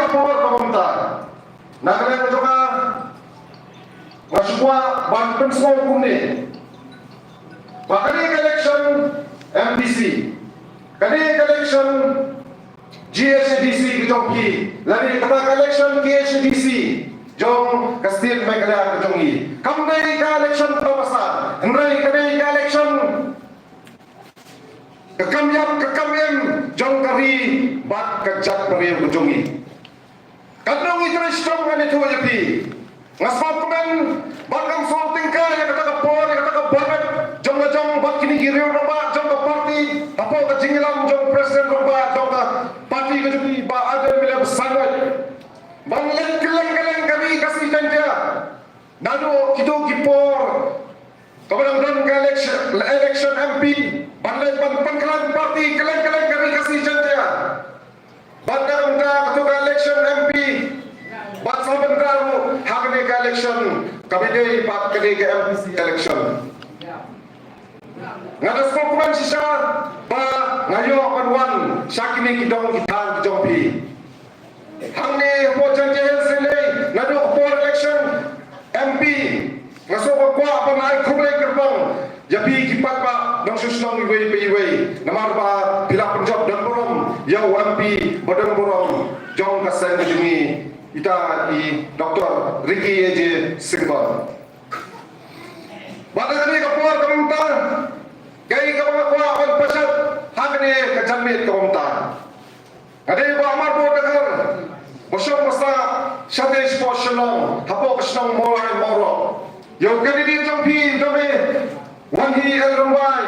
kapur pemerintah. Nah kalian juga masuk bantuan semua hukum ni. Bahkan ini election MDC, kali election GHDC kejongki, lagi kata election GHDC jong kastil mereka kejongki. Kamdai ke election terbesar, hendak ke election kekamian jong kari bat kejat meriam kejongki. Kadang itu strong kan itu aja pi. Ngasmat kemen bakam sorting kaya kata kapor kata kabarat jong bat kini kiri romba jong ke parti apa ke jingilam jong presiden romba jong ke parti ke jubi ba ada bila besangat banglen keleng kami kasih janji nado kita kipor kemudian ke election MP banglen pengkelan parti keleng kami kasih janji bandang ketua election MP bat saban karu hakne ke election kabide bat ke MPC election ngada spokuman sisa ba ngayo panwan sakini kidong kitang kijompi hangne po janje sele ngado for election MP ngaso ko apa nai khumle kerbang yapi kipat ba dong susnong iwe namar ba bila penjab dan borom yau MP badang borom jong kasang jumi ita i Dr. Ricky Eje Singbal. Bada kami kapur kementar, kaya kapur kuat pasat, hakne kejamit kementar. Ada ibu amar bo dengar, bosong masa sate sportselong, hapo kesenong mulai moro. Yang kali di jampi dome, wangi elrombai,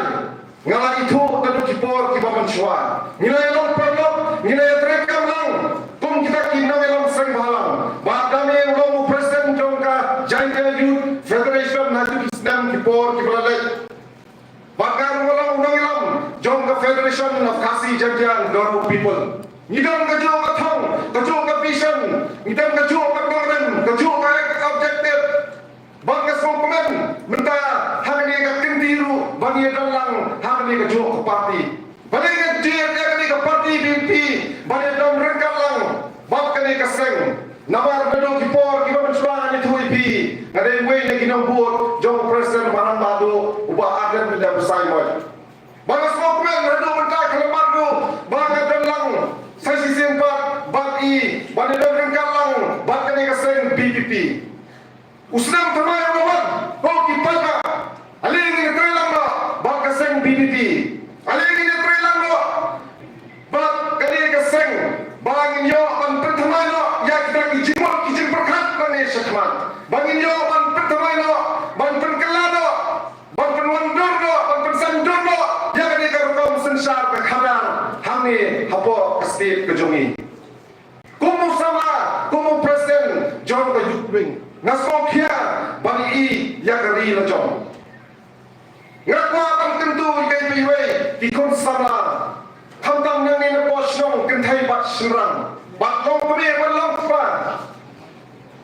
ngalah itu tentu kipor kiba mencuat. Nilai long perlok, nilai terekam lang, kum kita kinong elong seng balang. Bahkan yang long presiden jongka Jaintia Youth Federation Najib Islam kipor kibalalek. Bahkan walau undang ilam jongka Federation of Kasi Jantian Garu People. Ngidam kejo katong, kejo ke vision, ngidam kejo ke program, kejo ke objektif. Bangga semua komen, minta hari ini ke kintiru, bagi dalang hari ini kejo ke parti. Bagi ke parti BNP, bagi dalam rengkalang, bagi ke seng. Nabar bedo kipor kiba menculangan itu ipi. Ngada yang wei lagi nombor jong presiden barang badu ubah adat bila bersaing. Bangga semua komen, redo minta kelemar tu, bagi dalang. Saya sisi empat, bagi dalam rengkalang, bagi ke seng BPP. Usnam termai orang kau kipaga aling ini terlang do bak keseng BBP aling ini terlang do bak kali keseng bangin yo ban pertama do ya kita kijing perkat bani sekmat bangin yo ban pertama do ban perkela do ban penwandur do ban pensandur do ya kali kaum sensar ke kabar hamni hapo kastit kejongi kumu sama kumu presiden John ke Yutwing ngasok kia bani i yakari lajong ngakwa bang tentu ikai piwe ikon sama hamdang yang ini posong kentai bat serang bat long pemir balang pa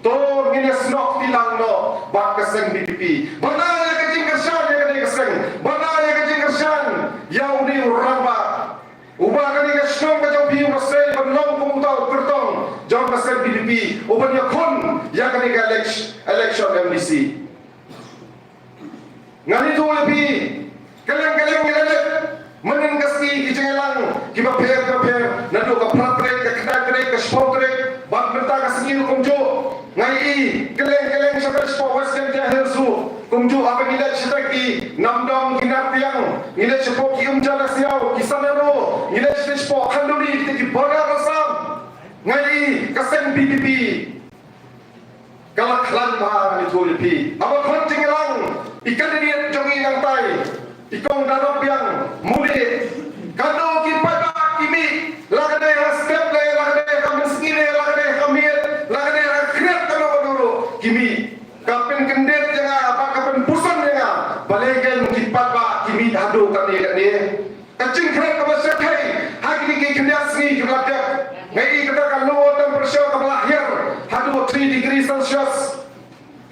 to ngini snok tilang no bat keseng BPP bana ya kecing kersan ya kecing keseng bana ya kecing kersan yang di uramba ubah kani kesong kacau piu masai balong pemutau kertong jom keseng BPP ubah ya kun ya kani election MDC ngani tu lebih kaleng nilai menin kasi kijengelang kiba per nado ka pratrek ka knatrek ka sportrek bang benta ka singil kumjo ngai i kaleng sa sport western dia helsu kumjo apa nilai sitaki namdong kinartiang nilai sport ki umjala siau kisanero nilai sport khanduri ki bola rasam ngai kaseng BPP kalau klan bahan itu lebih apa konting lang ikan dia jongi yang tai ikong darab yang mulia kado kipada kimi lagade step le lagade kami skile lagade kami lagade akhirat kalau dulu kimi kapin kendet jangan apa kapin pusan jangan balikan kipada kimi hadu kami kacing kret kebasakai hari ini kendet sini kebadak ngai kita kalau temperature kebalahir hadu 3 degree Celsius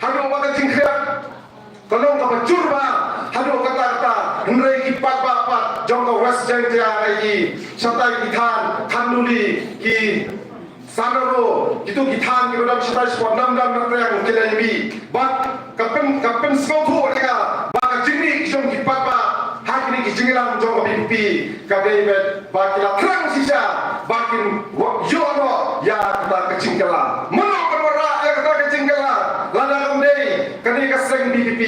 hadu bagai tingkat kalau kebacur ba hadu kata henry kipat ba jongko west Jaintia lagi satai kitan kanduli ki sanaro itu gitan kita dalam setai sport dam yang kita ini bak kapen semua tu mereka bak jini jom kipat bak hak ini kijingilang jom BPP kadai bet bak kita terang sisa bakin yono ya kita kecingkala mana berwara ya kita kecingkala lada kamdei kani kaseng BPP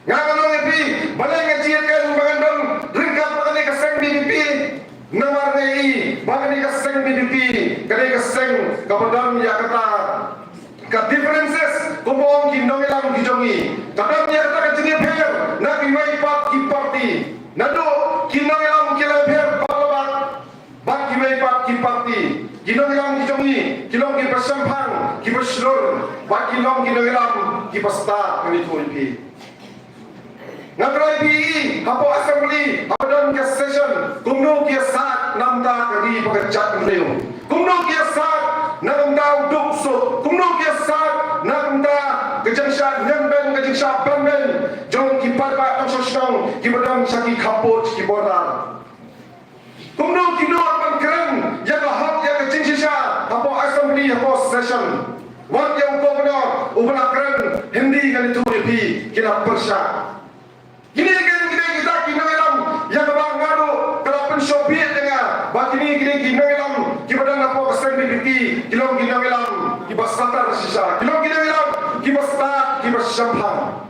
nganganong BPP balai ngajikan bangandam ringkap kani kaseng BPP Namar nei bagani kaseng BDP kadai kaseng kapadam ya kata ka differences kumong kinong ilang kijongi kadam ya kata kajini pher na kiwai pat ki party nado kinong ilang kila pher palabat bak kiwai pat ki party kinong ilang kijongi kilong ki pasampang ki paslur bak kinong ilang ki pasta kani tuipi Nagrai PE, hapo assembly, hapo dalam ke session, kumno kia saat namda kari pekerjaan beliau. Kumno kia saat namda uduk so, kumno kia saat namda kejengshan nyemben kejengshan banmen, jom kipat pak sosong, kibadam saki kapot kibodar. Kumno kino akan keren, ya hak ya kejengshan, hapo assembly, hapo session. Wan yang gubernur, ubah keren, Hindi kan itu lebih kena persyak. Kini kita kinailam yang abang ngaru kelapan Soviet dengan bakini kinailam kibadan apa keseng BPP kilong kinailam kibasatar sisa kilong kinailam kibasta kibasampang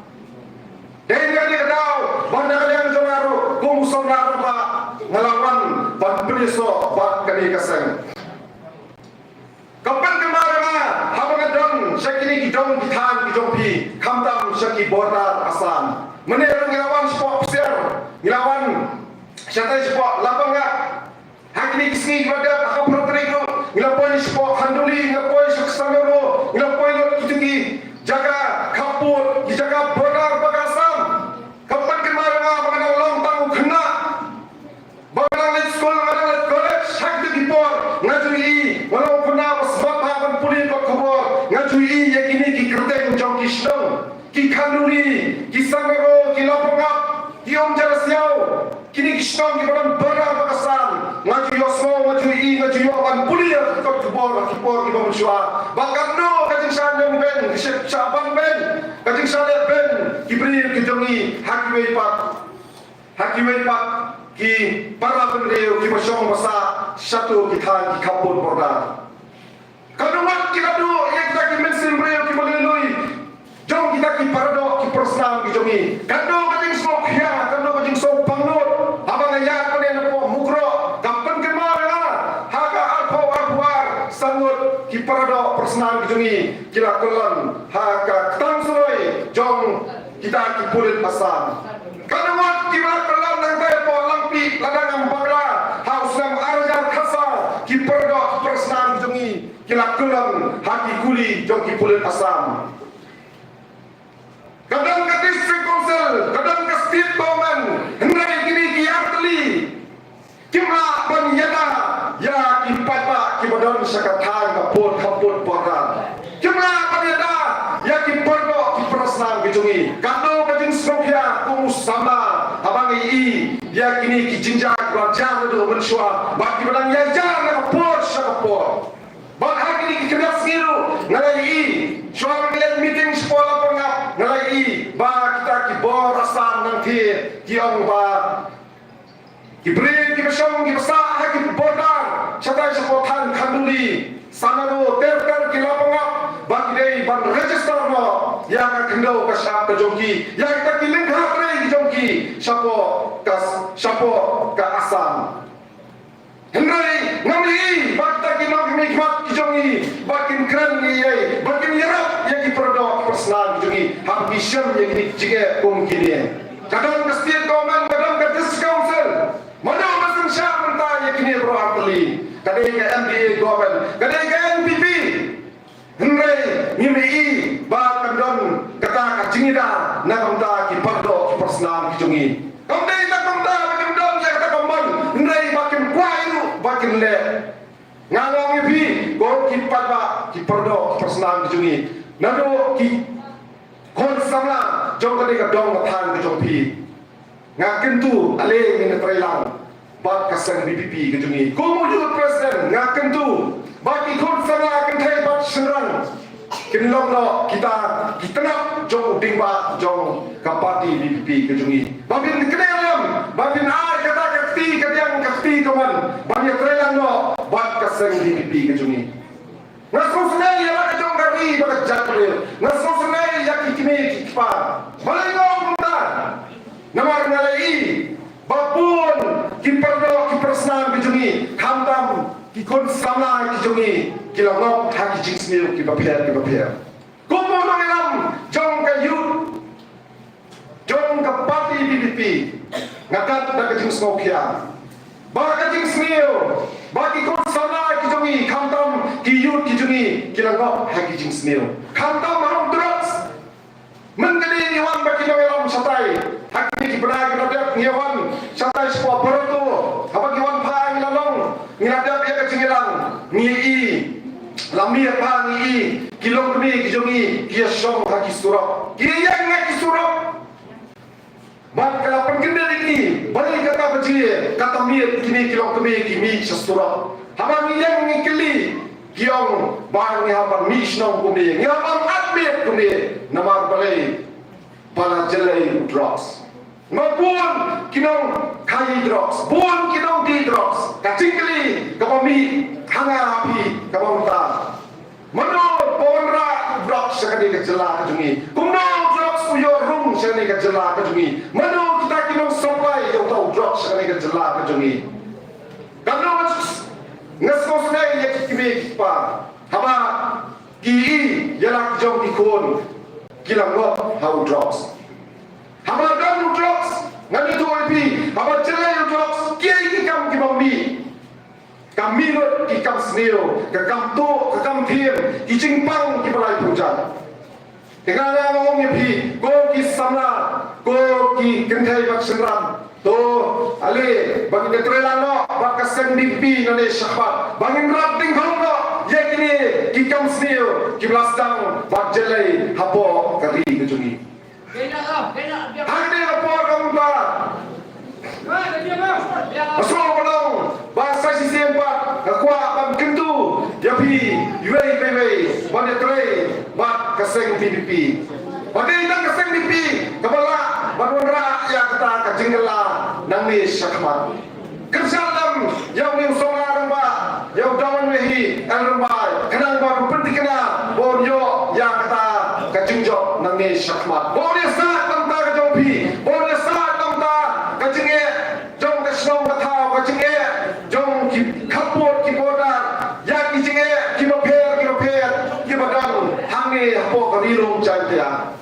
dan kali kedau banda kalian jongaru kumuson ngaru ba ngelawan ban peneso bak kali keseng kapan kemarin habang adon sakini kidong kitan kidongpi kamtam saki border asam menerang ngelawan sport officer ngelawan syatai sport lapang ngak hakini kisni kepada akap proteriku ngelapoy sport handuli ngelapoy saksanero ngelapoy kituki jaga kapur dijaga border bagasam kapan kemarin mengenal long tanggu kena mengenal sekolah mengenal college hak itu dipor ngajui walau pernah sebab hapan pulih kok kabur ngajui yakini kikerteng jong kisnong ki kanduli ki sangero ki lapangap ki om jarasiau kini kisnong ki badan bara bakasan ngaju yosmo ngaju ngaju yoban pulia ko kubor ki por ki bamuswa bakando kajing sanjang ben ki saban ben kajing salet ben ki bri ki jongi hakiwei pat ki para bendeu ki basong basa satu ki than ki kapur borda kadumat ki kadu yang kita ki mensin breu ki maleloi jom kita ki parado ki proslam ki jomi kando kajing sok ya kando kajing sok pangnut abang ayat panen po mukro kapan kemana haga alpo arwar sangut ki parado proslam ki jomi kila kulon haga ketang suroi jom kita ki pulit pasam kando mat ki kulon nang tay po lampi ladang ambagla haus nam arjar khasa ki parado proslam ki jomi kila kulon haki kuli jom ki pulit pasam kadang ke district council, kadang ke state government, hendai kini kiarteli, kimla banyada, ya kipapa kibadan sekatan kaput boran, kimla banyada, ya kipordo kiprasnam kijungi, kado kajing sokya kumusama, abang i, ya kini kijinjak raja itu mensua, bagi badan ya jangan kaput, bang hari ini kedas ngiru, ngalai suara ngeliat meeting sekolah pengap ngalai ba kita kibor asam nanti kiong ba kibri kibesong kibesa ki bodar satai sepotan kanduli sanaro terter kila pengap bagi dei ban register no yang kendau kasap kejongki yang kita kiling hatre kejongki sapo ka asam hendai ngamli bakta kinok nikmat kijongi bakin keren ni bakin yarap yang diproduk personal kijongi habisam yang dijige kongkini kadang ke state government kadang ke district council mana masing syah mentah yang kini berarteli kadang ke MDA government kadang ke NPP hendai ngimi bakan don kata kajingida nakamda ki produk personal kijongi kamdai nakamda bakin don yang kata kaman hendai bakin kuayu bakin le ngalong ibi go kipat ba ki perdo personal kijungi nado ki kon samla jong kali ka dong than ki jong pi ngakin tu ale ni trailang bat kasang BPP kijungi ko mo presiden ngakin tu baki ko kinlong no kita nak jong uding ba jong kapati BPP kejungi babin kenelam babin kata kakti kawan babin trelang no bat kaseng BPP kejungi nasunai ya nak jong kami bakat jatuh nasunai ya kikini kikpa malingong kita namar ngalai babun kipersnan kejungi hamtam kikon samla kijungi kilangop haki jingsmil kibaper kumu nongilam jong kayut jong kapati BPP ngakat na kajingsmokia baka jingsmil baki kon samla kijungi kamtam kiyut kijungi kilangop haki jingsmil kamtam harong drugs mengkali niwan baki nongilam satai haki kibragi nadap niwan satai sebuah berotu apa kiwan pang lalong ngiradap ya kejingilang ngii lamir pa ngii kilong kemi kijungi kia syong haki surap kia yang haki surap mat kalapan kendali ini balik kata bejie kata mir kini kilong kemi kimi surap haba ngiyang ngikili kiong bang ngihapan mishnong kumi ngihapan admit kumi namar balai pala jelai drugs maupun kinong kai drugs pun kinong di drugs kacingkeli kapami hanga api kapamta menurut ponra drugs sekali kejela kejungi kumno drugs uyo rung sekali kejela kejungi menurut kita kinong supply yang tahu drugs sekali kejela kejungi kalau ngesosnya yang kimi pa haba ki yalak jom ikon kilang lot how drugs haba dan drugs ngani tu ipi haba jelai drugs kiai kam kibambi kami lot ikam sneo kakam tu kakam thiem icingpang kipalai pujan dengan ngomong ipi go ki samla go ki kenthai baksenram to ale bagi ketrelan no bakaseng dipi nane syahbat bangin rating no yakini kikam sneo kiblasdang bakjelai hapo kari kejungi Hadi lapor kamu ba? Masuk belum? Bahasa sisi empat, kuat dan kentu. Yapi, UAPW, pada tray, bat keseng PDP. Pada idang keseng PDP, kepala banunra yang kata kejengela, nangis syakmat. Kerjalam yang solar remba, yang dawan wehi, remba, kenang baru penting kena, bonyo yang kata kejengjo, nangis syakmat. Boleh saat tentang kejompi, boleh saat tentang kejenge, jom kesnong ketau kejenge, jom kapur kibodar, yang kejenge kibaper, kibadang, hangi hapo karirong jantia.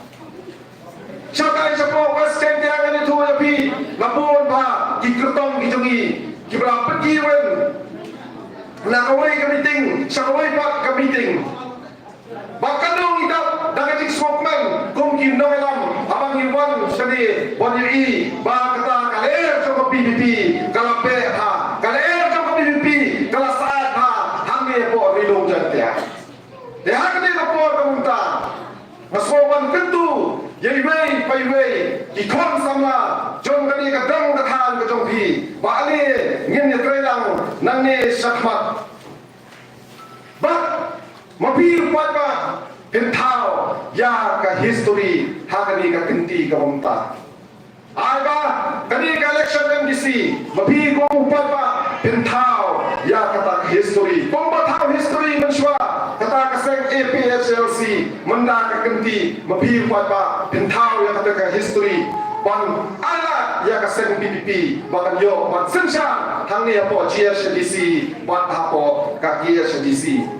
Siapa yang sepuluh was jantia kan itu tapi lapun pa kikertong kijungi kiberapa kiwen nakawai ke meeting sakawai pak ke meeting bahkan dong kita dengan cik smokeman kumkin dong elam abang irwan seni boniri bah kata kaler coba PDP kalau PH kaler coba PDP kalau saat ha hamil po rilong jantia dia kena lapor kemunta masroban tentu yai wei pai wei ikon sama jom kani kadang kathan ke jompi bali ngin ya trelang nangne sakmat bat mapir patma pentau ya ka history hakani ka tinti ka umta aga kani ka election MDC mapi ko patma pentau ya kata history pembatau history menswa kata kaseng APHLC menda ka kenti mapi patma pentau ya kata ka history ban ala ya kaseng PPP bahkan yo ban sensha hangni apo GSDC ban apo ka GSDC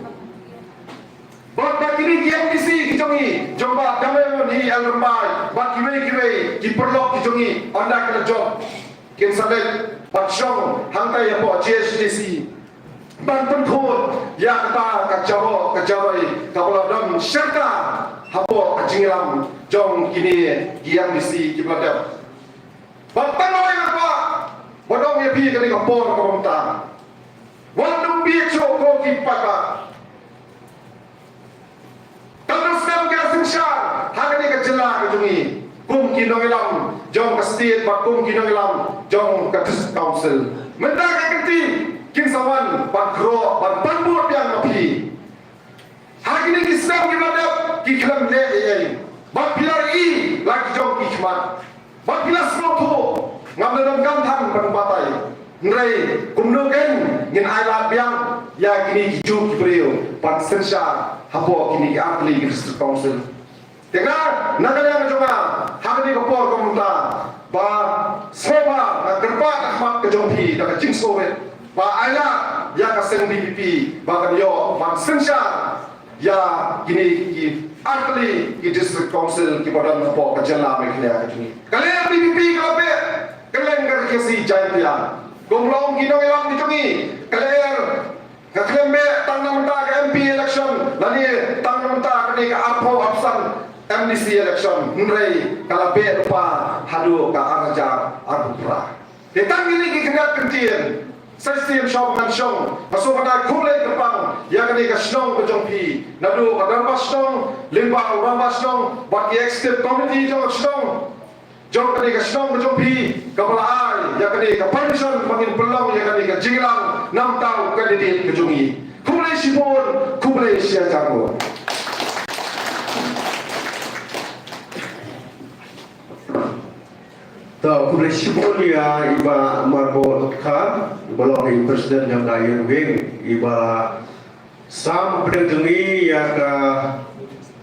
Bak kini KMDC kijongi jomba damai ni alrambai bak kiwe kiperlok kijongi anda kena job kin salet patshong hangtai apo GSDC ban penkhot ya kata kajawai kaboladam serta hapo kajingilam jong kini KMDC kibladam bak tanoi apa bodong ya pi kani kapor kamta wandum bicho ko kipaka kalau sedang kasensar, hakani kejela kejungi, kum kinong ilam, jom ke state, kum kinong ilam, jom ke council. Mendak kenti, king sawan, pan kro, pan panbut yang mapi. Hakini kisam kita kiklam le ai bat pilar i lagi jong kikmat bat pilar snoto ngam dalam gam tham ban batai ngai kumno gen ngin ai la biang ya kini kiju kibreo pan sensha hapo kini akli district council tengah nagara ngajonga hamni ko por komunta ba soba na gerba ahmad kejongpi da jingsowe ba aila ya ka seng BPP ba kan yo man sensha ya kini ki akli ki district council ki badan po ka jala me khlia ka juni kale BPP ka be kaleng ka kesi jaitia gomlong gino yang ditungi kalian kaklem be tang namta ke MP election lani tang namta ke ka arpo absan MDC election nrei kala be lupa hadu ka arja arbura detang ini ki kengat kentien sistem shop manshong masuk pada khule kepang yang ni ka snong bejongpi nadu kadar basnong limba urang basnong bagi executive committee jong snong jom kani ka snong bejongpi kapala ai ya kani ka permission mangin pelong ya kani ka jinglang 6 tahun kandidat kejungi khule sibon khule sia jango Tahu kulit sibuk ya iba marbot kan, balok i presiden yang lain wing iba sam berdengi ya ka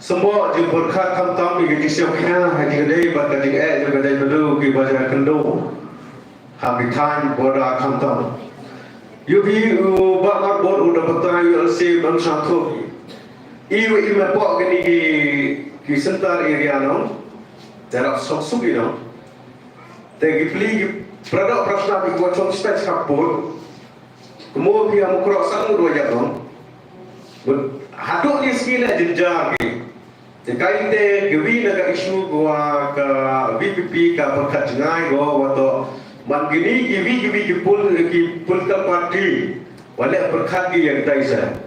semua jemput kat tam di disiapnya haji kedai bat kading juga kedai dulu ki baca kendo habis time boda tam yubi ba marbot udah betai ulsi bangsa tu iwa ima pok kini ki sentar area no jarak sok no Tegi peli produk prasna di kuat som spek kapur, kemudian dia mukrok sang dua jam, haduk ni sekila jenjang ni. Jika ini kewi naga isu gua ke VPP ke perkat jengai gua atau mangini kewi pul ke parti, wala perkat yang taisa.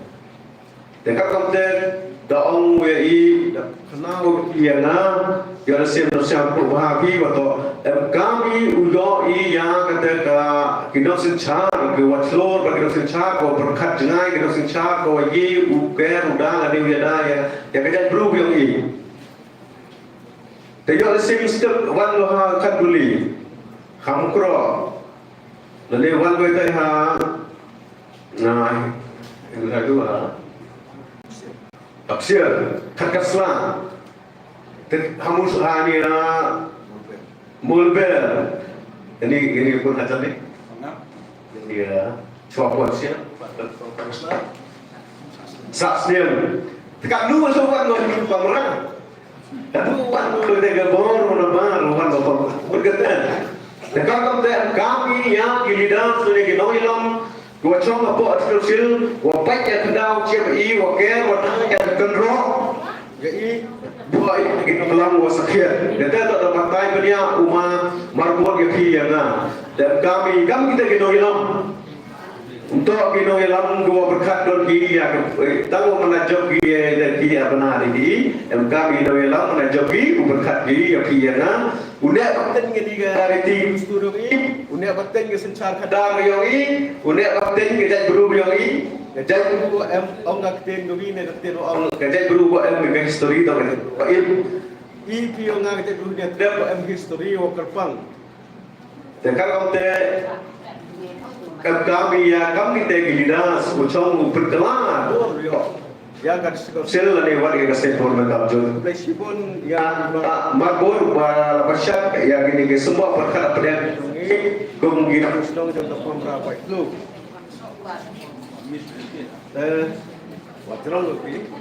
Dekat konten daong WI kenal iana yang resep perbahapi atau kami udah yang kata kita sencar ke waslor bagi kita sencar ke perkat jenai kita sencar ke ye uker udang ada yang yang kerja belum yang ini. Tapi resep mesti wan loha kat beli hamkro lalu wan betai ha nah itu dua Aksir, kakaslah, hamus ani na mulber, ini pun macam ni, dia cuapan siapa, saksnya, tak lu masuk wan lu hidup kamera, aduh wan lu tega bor mana wan lu bergetar, dekat kami yang giliran sudah ginoilam. Gua cuma buat eksklusif, gua pakai kendau siapa i, gua care, gua tanya kendro, jadi buat ini kelam gua sakit. Dan tak dapat tay punya umma marbot yang na. Dan kami kita ginoilam untuk ginoilam gua berkat don kiri ya. Tahu menajab kiri dan kiri apa nak ini? Kami ginoilam menajab kiri, berkat kiri yang na. Unik penting ketiga dari tim studio ini, unik penting kesencar kadang yang ini, unik penting kerja berubah yang ini, kerja berubah orang ketin dulu ni ketin orang kerja berubah dengan history tahu kan? Ini yang kerja berubah ni ada history wakerpang. Sekarang kami ya kami tegilidah sebuah berkelan. Yang kat sel ni warga kasih formal kapjul. Meskipun yang marbot berpasyak yang ini semua perkara pilihan ini kemungkinan sedang jatuh berapa itu. Wajarlah lebih.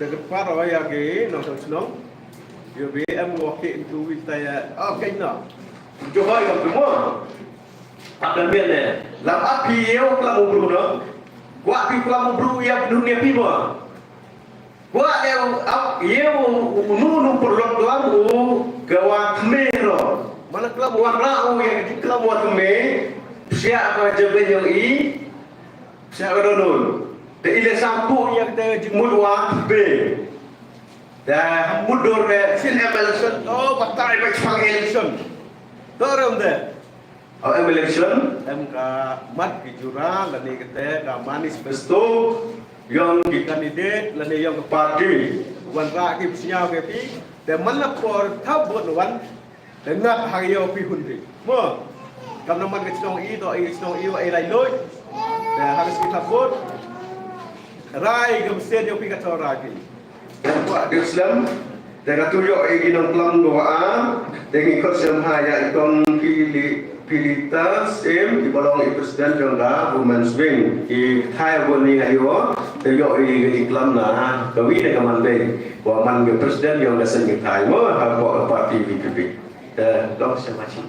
Terkejar orang yang ini nonton senang. Dia BM wakil itu kita okay nak. Johor yang semua akan biarlah. Lam api yang kelamu bru no, gua api kelamu bru yang dunia piba. Gua yang nunu perlu kelamu gawa kemero. Mana kelamu warna yang kelamu keme, siapa jabat yang i, siapa donol. Tapi ile sampu yang kita jemur wah be. Dah mudur be, sin election. Oh, batai baik election. Dorong deh, election MK mat kijura lani kete ka manifesto yang ki candidate lani yang parti wan ra ki sinya ke pi te man la por thab bon wan te ngak hayo pi hunri mo kam naman ke chong i do i chong i wa ai lai loi te harus kita bot rai gam se yo pi ka tora ki dan wa Islam dengan tujuh ingin pelan doa dengan ikut semhaya ikon pilitas di balong presiden jangka women's wing di Thai boni ayo tujuh ingin iklan na kawi dengan mandai waman ke presiden yang dasar di Thai mo harap parti BPP dan dok semacam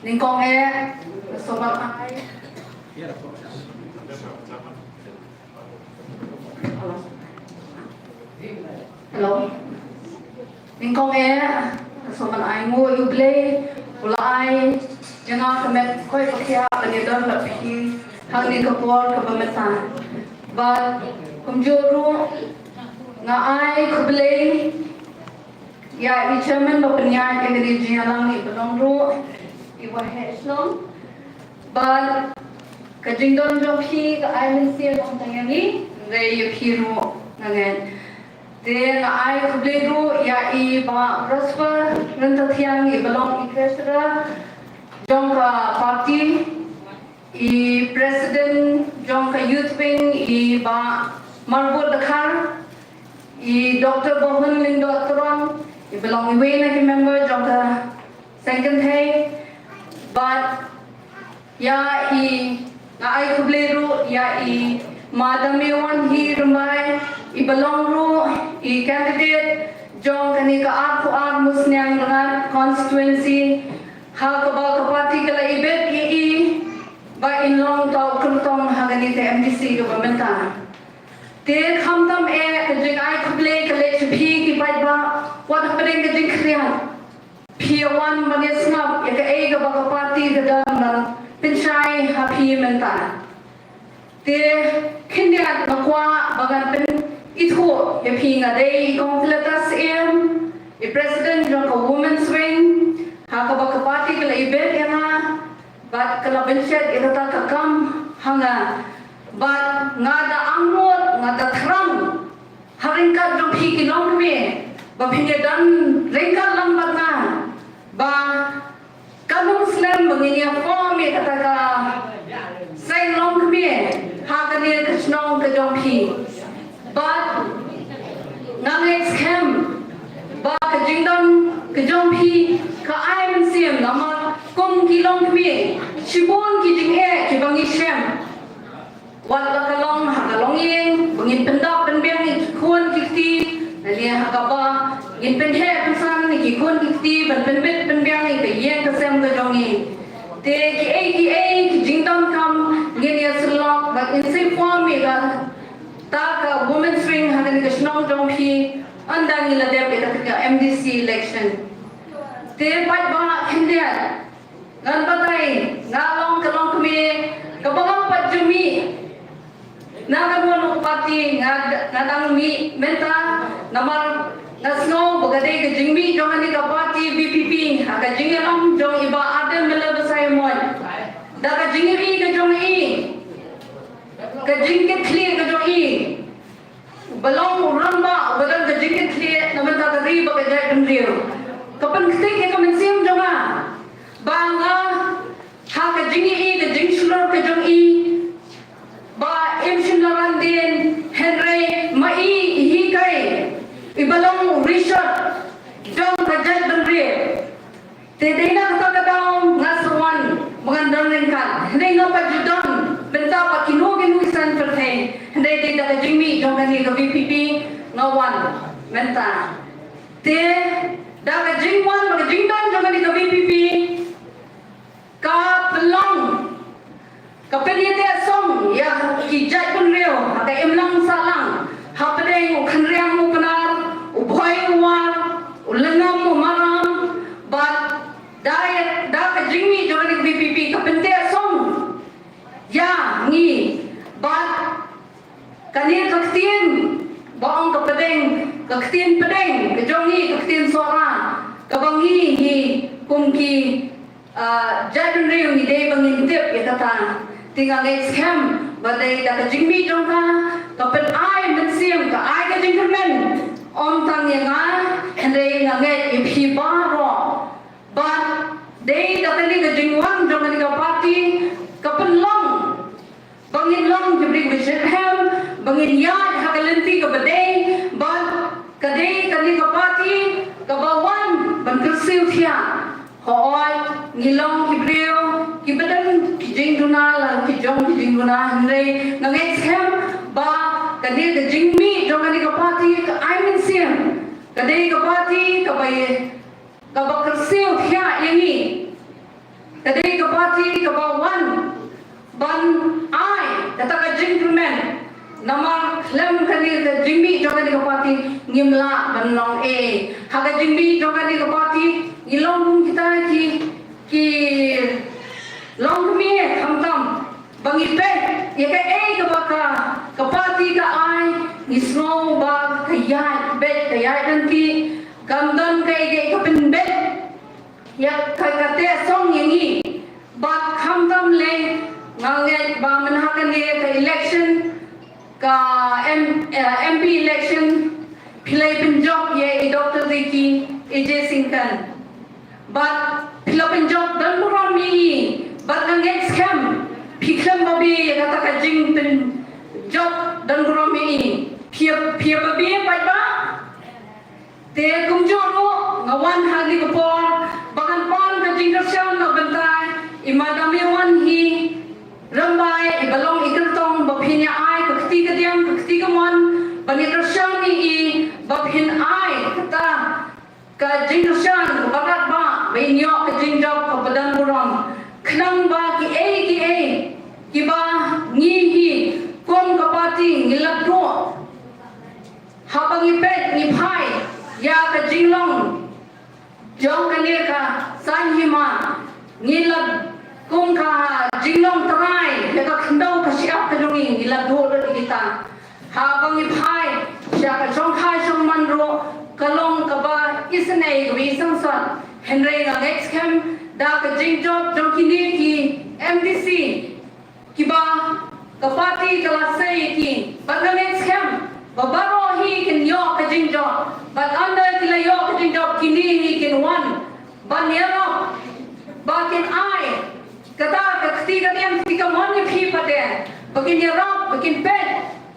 Nên con nghe số mặt ai hello nên con nghe số mặt ai mua yêu play là ai yang comment koi pakai apa ni dah lebih hal ni keluar kebemetan but kumjuru ngai keblay ya chairman berpenyair yang di jalan ni belum ru iwa heslong but kajingdon joki ka island sir ang tangyani ngay yukiro nangen then ay kubleru ya i ba prosper rentatyang i belong i kresra jong ka party i president jong ka youth wing i ba marbot dakhar i Dr. Bohan Lindo Aturang i belong i way na member jong ka second hay but ya i na ay kubleru ya i madami wan hi rumai i belong ru i candidate jong kani ka aku musnyang dengan constituency ha ka ba ka party kala ibet i ba in long tau kurtong ha kani te MDC government ta te khamdam e ka jing ai kuble kale chhi ki bai ba wat pedeng ka jing kriya P1 manis ngap ya ka e ka ba ka party ka dam na pinchai ha P menta te kindia na kwa bagan pen itu ya P nga dei kompletas em i president jong ka women's wing ha ka ba ka party ka ibet ya na bat kala benchet ita ta ka kam hanga bat ngada angot ngada thrang haringkat jong P kinong me ba pingedan ringkat lang bat na ba kanong slam banginya form e kataka say long kami ha kaniya kasnong ka jong P but nang next camp ba ka jingdon ka jong P ka I'm sim nama kong kilong kami shibon ki jing e ki bangi shem wala ka long ha ka long yin bangin pendap penbiang ni kuan kiti nali ha ka ba in penhe pensan ni ki kuan kiti ban penbet penbiang ni ka yen ka sem ka jong ni te ki jingdon kam ngin ya selok ba in same form me ga ta ka women's wing ha ni ka snong jong P andang ila dem ka MDC election te pat ba hindia ngan patay ngalong kalong kami kabangang pat jumi nagamono party ngadang mi menta namar nasno bagade ke jingmi jong ani ka party BPP ka jingelam jong iba adem mele besai mon da ka jingri ke jong i ka jingke thli ke jong i balong ramba badan ka jingke thli namenta ka ri ba ka jai pendrio kapan kete ke kamensiam jong a banga ha ka jingi i ka jing slor ka jong i ba imshin larandin Henry mai hi kai ibalong Richard jong ka jai pendrio te dena ka ka daw ngaswan mangandang lengkan hindi nga pa judon benta pa kinugin wisan pertain hindi te da jingmi jong ka ni ka VPP ngawan benta te da ka jingwan mag jingdon jong ka ni ka VPP ka pelong ka penite song ya ki jai pun rio ka imlang salang ha pedeng khan riang mo panar u bhoi war u lengam mo maram but da ka jingmi jo ni BPP ka pente song ya ni ba kanir ka tien baong ka pedeng ka tien pedeng ka jongi ka tien suara ka bangi hi kumki jadun riu ni dei bangin tip ya kata tinggal next camp badai da ka jingmi jo ka pen ai men siam ka ai ka jingmen om tang yang hendai nganget ipi baro but they datang ke jingwang jangan ke parti ke penlong bangin long jebrik Bisham bangin yad hakalenti ke badai but kadai kali ke parti ke bawan bangkersiu thia hoy ngilong hibreo kibadan kijing dunal kijong kijing dunal hendai nganget hem ba kadai ke jingmi jangan ke parti ke aimin siam kadai ke parti ke bayi kabakersiu thia ini kadai ke parti ke bawan ban ai kata ka gentleman nama lem kali ke jingmi jogan ke parti ngimla ban long haga jingmi jogan ke parti ngilong kita ki long mi hamtam bangi pe ye ka ke baka ke parti ka ai ni snow ba kayai bet kayai nanti kamdan kay ke penbet ya kate song yangi ba kamdam le nganget ba manhakan ni ke election ka MP election pilai penjob ye Dr. Ziki AJ Singkan but pilai penjob dan muram mi but nganget scam piklam babi ya kata ka jing penjob dan muram mi pia babi ba te kumjoro ngawan hali kapor bagan pon ka jingkasyan na bantay imadamiwan hi rambai ibalong ikertong baphinya ai kakti kadiam kakti kamon banikrasyan ni baphin ai kata ka jingkasyan bagat ba mainyo ka jingjab ka badan buram khnang ba ki kiba ngi hi kon kapati ngilakro habang ipet ni phai ya ka jinglong jong kanir ka sanhima ngilad kung ka jinglong tarai ya ka khandau ka siap ka jongi ngilad do kita habang iphai siya ka jong khai jong manro kalong ka ba isnei wi sangsan henry ga next camp da ka jingjob jong kini ki MDC kiba ka party ka lasai ki ba next camp babaro hi kin yo ka jingjob but under kilayo kating job kini hi kin one banyero bakin ai kata kakti katiam tika moni phi pate bakin yero bakin pet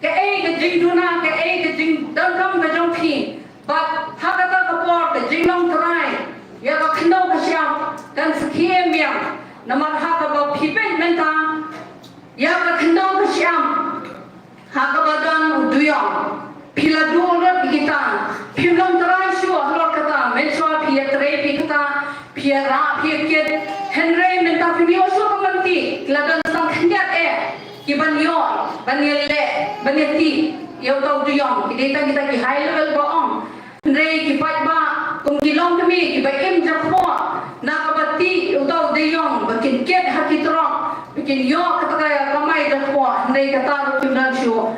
ke ka jingduna ke ka jing dangam ka jong phi but hakata ka por ka jinglong trai ya ka khno ka syam kan skiem yang namar ha ka ba phi pet menta ya ka khno ka syam ha ka badan uduyong pila dua kita pilom terai shua halor kata menshua pia terai kita pia ra pia kit henry menta video shua kamanti ladan sang khenjat kiban yo banile baneti yo tau duyong kita ki high level baong henry ki pat ba kum kilong kami ki ba im jakpo na kabati utau duyong bakin ket hakitrong bikin yo kata kaya kamai jakpo henry kata tunan shua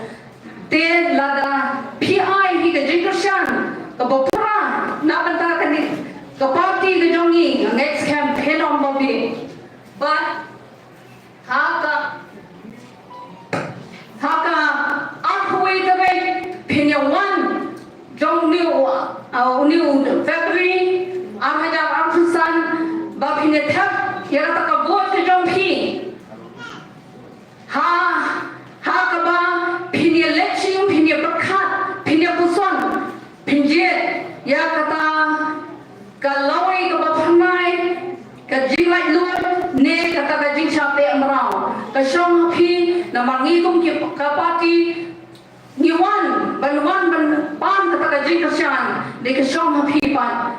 te lada PI hi ke jingkasyan ke bopra na banta kani ke party ke jongi next campaign on babi but haka akhui tabe pinya one jong new February amhaja amsan ba pinya thap ya ta ka vote ke jong phi ha ka ba pinya election pinya prakhat pinya puson pinjet ya kata kalawai ka baphanai ka jinglai lut ne kata ka jing chape amrao ka shong phi na mangi kum ki ka party ni ban pan kata ka jing kasyan de ka shong phi pan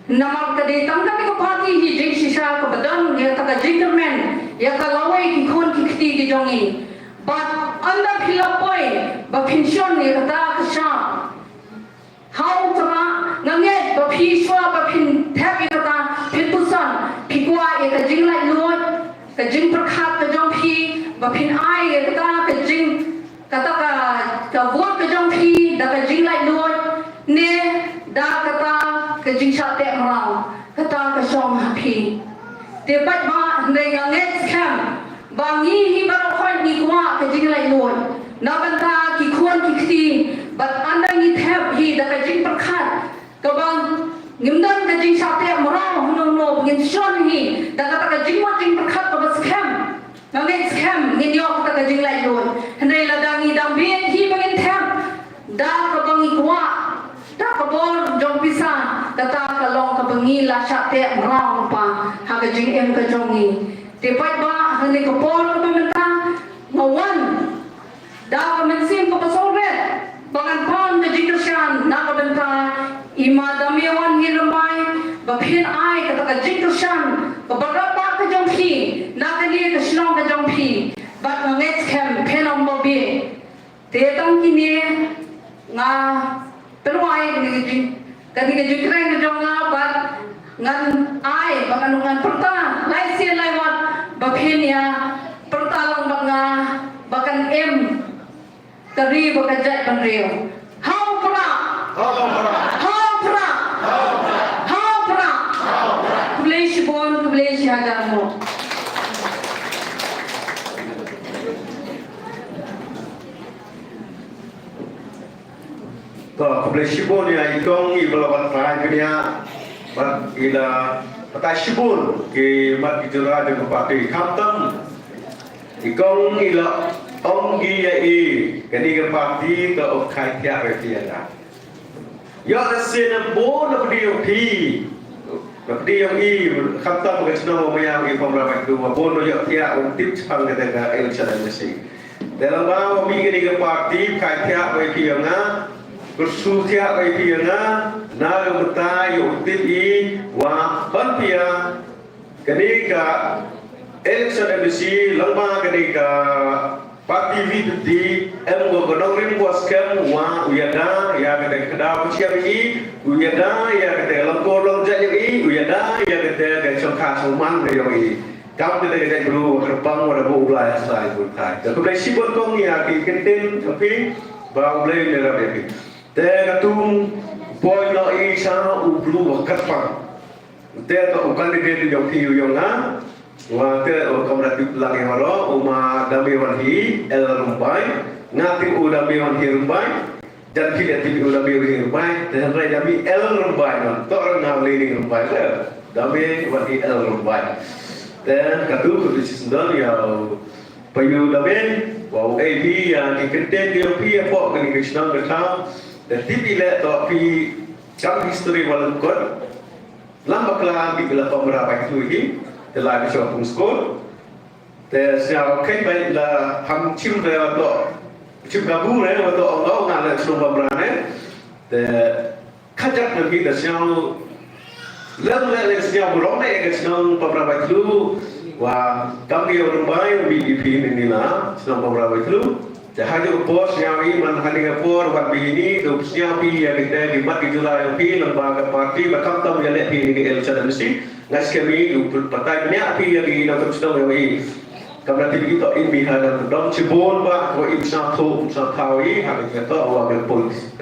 namar ka de tam ka party hi jing shisha ka badan ya kata ka jingerman ya kalawai ki khon ki khti ki jongi but anda philapoi ba pension ni kata ka sha how tama nganget ba phi shwa ba phin thap kata phin pusan bapin ai kata ke jing kata ka vote ke jong phi da ka jing lai loi ne da kata ke jing sha te mrao kata ka shom ha phi te pat ba ne ga net cam ba ngi hi ba khoi ni kwa ke jing lai loi na ban ta ki khon ki khti but anda ni thep hi da ka jing par khat ka bang ngimdan ka jing sha te mrao no no ngin shon hi da kata ka jing ma jing par khat ka ba scam na net scam ngin yo kata ka jing lai loi hendai la da ngi dam bien hi ba ngin thep da ka bang i kwa da ka bor jong pisa kata ka long ka bangi la sha te mrao pa ha ka jing em ka jongi te pai ba hane ka por ka menta mawan da ka mensim ka pasore bangan pon ka jing shan na ka benta ima damiawan ni ramai ba phin ai ka ka jing shan ka ba pa ka jong phi na ka ni ka shlong ka jong phi ba ka net cam phen om bo bi te tang ki ni nga peluai ni jing ka ni jing kren ka jong nga ba ngan ai ba ngan perta lai sien lai wat ba phin ya perta lang ba nga ba kan em kari ba ka jat ban reu how pra kublesi bon kublesi agamo to kublesi bon ya ikong ibalawan rai dunia mat ila patai shibun ke mat kijura de parti khamtam ikong ila ông ghi vậy cái đi cái party cái ông khai thác về tiền à do là xin bố nó đi ông thi nó đi ông y khắp tâm cái chỗ mà yang cái phòng làm việc mà bố nó dọn thia ông tiếp sang cái cái election này gì để làm sao mình cái đi cái party khai thác về tiền á bersu thia về tiền á na ông ta dọn tiếp y và hơn tiền cái đi cái election này gì làm ba cái đi cái parti viti em go nong rim go scam wa uyada ya kata kada pusia bi uyada ya kata longko long ja yi uyada ya kata ga chongkha suman re yi kam te de gru terbang wa bo ulai sai pun thai to ko si bon kong ya ki kenten tapi ba ulai le ra be te ka tum boy no i sa u blu wa katpang te to candidate yo thi yo na wa te o kamratip lagi haro uma damewan hi el rumbai ngati u damewan hi rumbai dan tidak tibi u damewan hi rumbai dan rai dami el rumbai no to orang ngam le rumbai le damewan hi el rumbai dan katu ku di sendal ya payu damen wa ab ya di kente di pi apa kan ki senang berkam dan tibi le to pi jam history wal kot lamba kala bi la pamra ba tu hi the live show from school there's now kai bai la ham chim re to chim ga bu re to ong lo nga le so ba bra ne the khajak na bi the show lam le le show bu ro ne ga show ba bra ba tu wa kam gi ro bai bi pi ni la show ba bra ba tu jahajo pos yang ini man hadir por wa bi ni do sia pi ya kita di mat di jula pi lembaga parti ba kam tam ya le pi ni el chada mesti ngas kami du patai banyak pi ya di na terus dong ya kamera TV kita in bihadan dong cibon ba ko in sa thawi ha kita to wa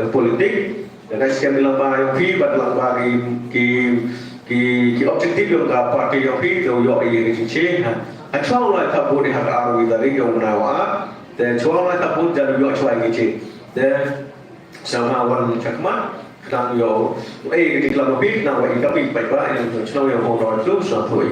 politik dan ngas kami lembaga pi ba lembaga ki objektif yang ka parti yo pi do yo ye ni che ha chong la ta bo di ha aru dari yo na wa dan chuang lai tapun jadi yo chuai ngici dan sama wan cakma kadang yo di kelam lebih na wa tapi baik ba yang chuang yo hong itu satu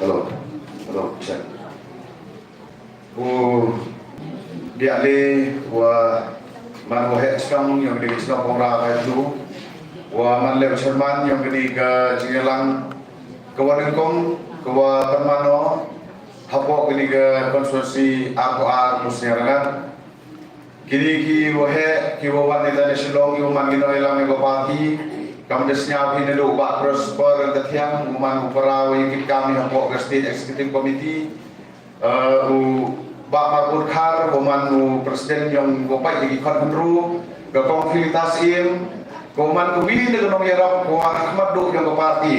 halo cek dia le wa man ho het strong yang di strong ora ka tu wa man le chairman yang di ka jingelang kawan kong kawa permano hapo kini ka konstitusi APR musnyarangan kini ki wa he ki wa wan da national yo man gino ilang ko parti kam desnya bi ne do ba prosper da thiang man uparawi ki kami hapo ka state executive committee Bak Marbut Khar, Koman Presiden yang Bapak lagi konfru, ke konfilitas im, Koman Kubi dengan Nong Yerap, Kowa Ahmad Duk yang ke parti,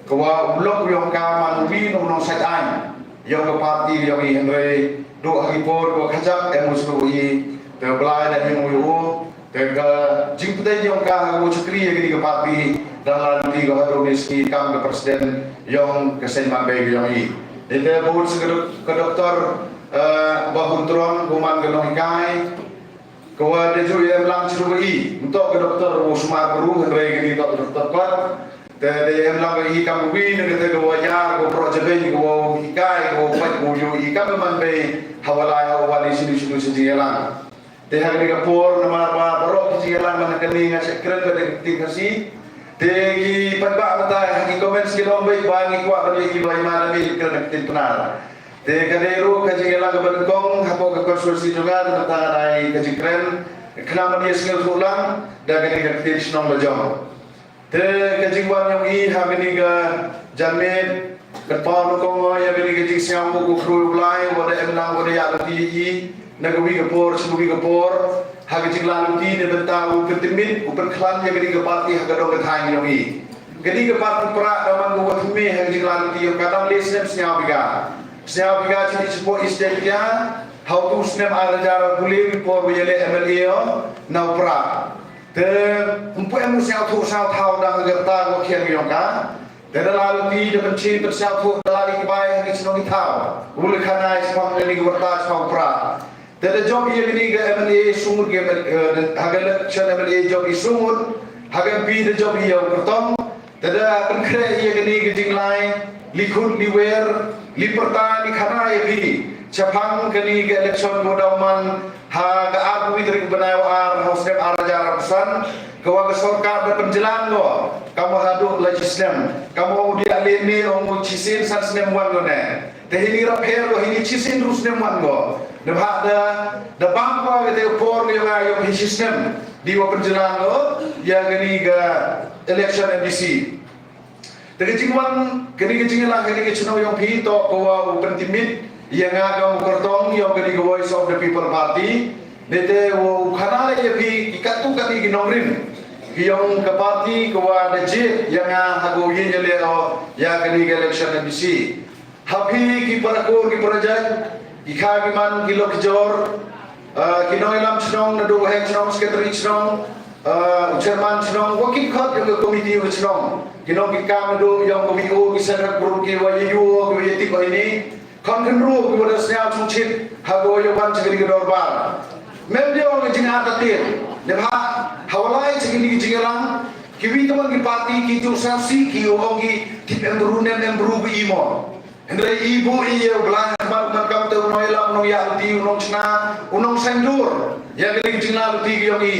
Kowa Blok yang Kaman Kubi Nong Setan, yang ke parti yang Henry Duk Hagipur, Kowa Kajak, Emusui, Terbelai dan Himuyu, Tega Jimputai yang Kahagu Cekri yang ke parti, dan nanti Kowa Domiski Kam ke Presiden yang kesenman bagi yang ini. Jadi buat ke doktor Bahutron Kuman Genong Ikai Kawa Deju yang lang Cirubai untuk ke doktor Usmar Guru Hendrai Gini untuk doktor Kuat Tadi yang lang ke Ikam Ubi Negeri Kawa Yar Kawa Projebe Kawa Ikai Kawa Pat Kawa Ikam Leman Bay Hawalai Hawali Sidu Sejialang Tadi hari Kapur Nama Barok Sejialang Mana Kening Asyik Keren Pada Ketingkasi Tegi Padbak Matai Haki Komen Sekilong Baik Bangi Kuat Bagi Ibu Imana Bil Keren Keting Penar Te kaderu kaji elang kebenkong hapo ke konsulsi juga tentang nai kaji keren kenapa dia singgah ulang dan kini ketin senong bejong. Te kaji wan yang i habini ke jamin berpau nukong ya bini kaji siang buku kru ulai wada elang wada ya lati i nagawi kepor sebugi kepor hagaji laluti ne bentau ketimit uper klan ya bini ke parti hagadong ketang yang i. Kini ke parti perak daman buat me hagaji laluti yang kadang lesnem senyap biga. Siapa yang jadi sebuah istilah, how to snap arajar boleh por boleh MLA naupra. Ter umpu emosi auto sao tahu dah gerta gua kian gionka. Ter lalu ti depan cip bersatu dalari kebayang ni senang tahu. Boleh kana ismam ni gerta sao pra. Ter job yang ni ke MLA sumur ke hagal election MLA job sumur hagal pi the job yang bertong. Ter penkre yang ni ke jinglai likut liwer Liperta ni khana ya bi chapang kani ke election modaman ha ga abu idri benayo ar hausem arajar pesan kawa ke sorkar da penjelan go kamu hadu legislem kamu dia leni ong cisin san snem wan go ne te hini rapher go hini cisin rus nem wan go ne bha da bangpa ke por yo ga yo hisisnem di wa penjelan go ya gani ga election MDC Terkecingwan kini kecinglah kini kecino yang pi to kawa pentimit yang agam kertong yang kini Voice of the People Party nete wo kanale ya pi ikatu kati ginongrin yang ke parti kawa dejit yang hago yin jele ya kini election MDC hapi ki parakur ki project ikha giman kilo kjor kinoilam chnong nadu heng chnong sekretari chnong chairman chnong working khot yang komiti chnong Kinong kita mendu yang komiu bisa berkurung kiwa yu kiwa yeti ko ini konten ru kiwa dasnya cucit hago yoban cekali kedorbar mem dia orang jing atatir lebha hawalai cekali jingelang kiwi teman ki parti ki jursasi ki orang ki tip yang berunen yang berubu imo Hendra ibu iya belah bar makam te uno elam no ya uti uno cna uno sendur ya kali jingla uti ki yogi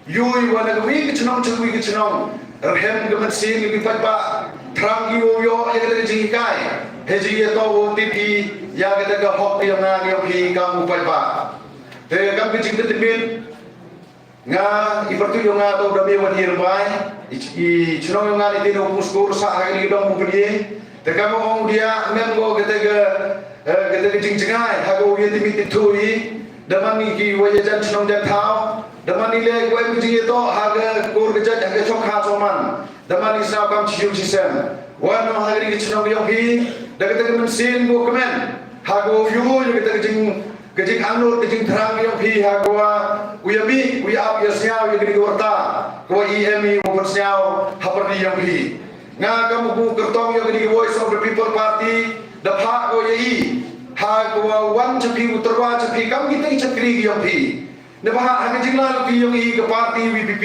yui wana kiwi kecnong cekwi kecnong Rehem kemensin lebih pada terang yo yang ada di kai heji itu tipi yang ada ke hok yang nang yang hi kamu pada te kam ke jing temin nga ipertu yo nga to dami wan hirbai i chino yo nga ni no muskur sa hari dong mungkin te kamu ong dia mengo ke jing jingai hago ye timi tui daman ni ki wajan chino jan thau Daman nilai kau yang begini itu harga kur kerja harga coklat soman. Daman isau kam cium cisem. Wan hari ini cina yang hi. Dah kita kemensin bu kemen. Harga view yang kita kejing anur kejing terang yang hi harga uyabi uyap yasnya yang kini warta. Kau EMI ubersnya haperdi yang hi. Nga kamu bu kertong yang kini Voice of the People Party. Dapat kau yai. Harga wan cepi uterwa cepi kamu kita cekri yang hi. Nebah hanya jinglah ki yang i ke parti WPP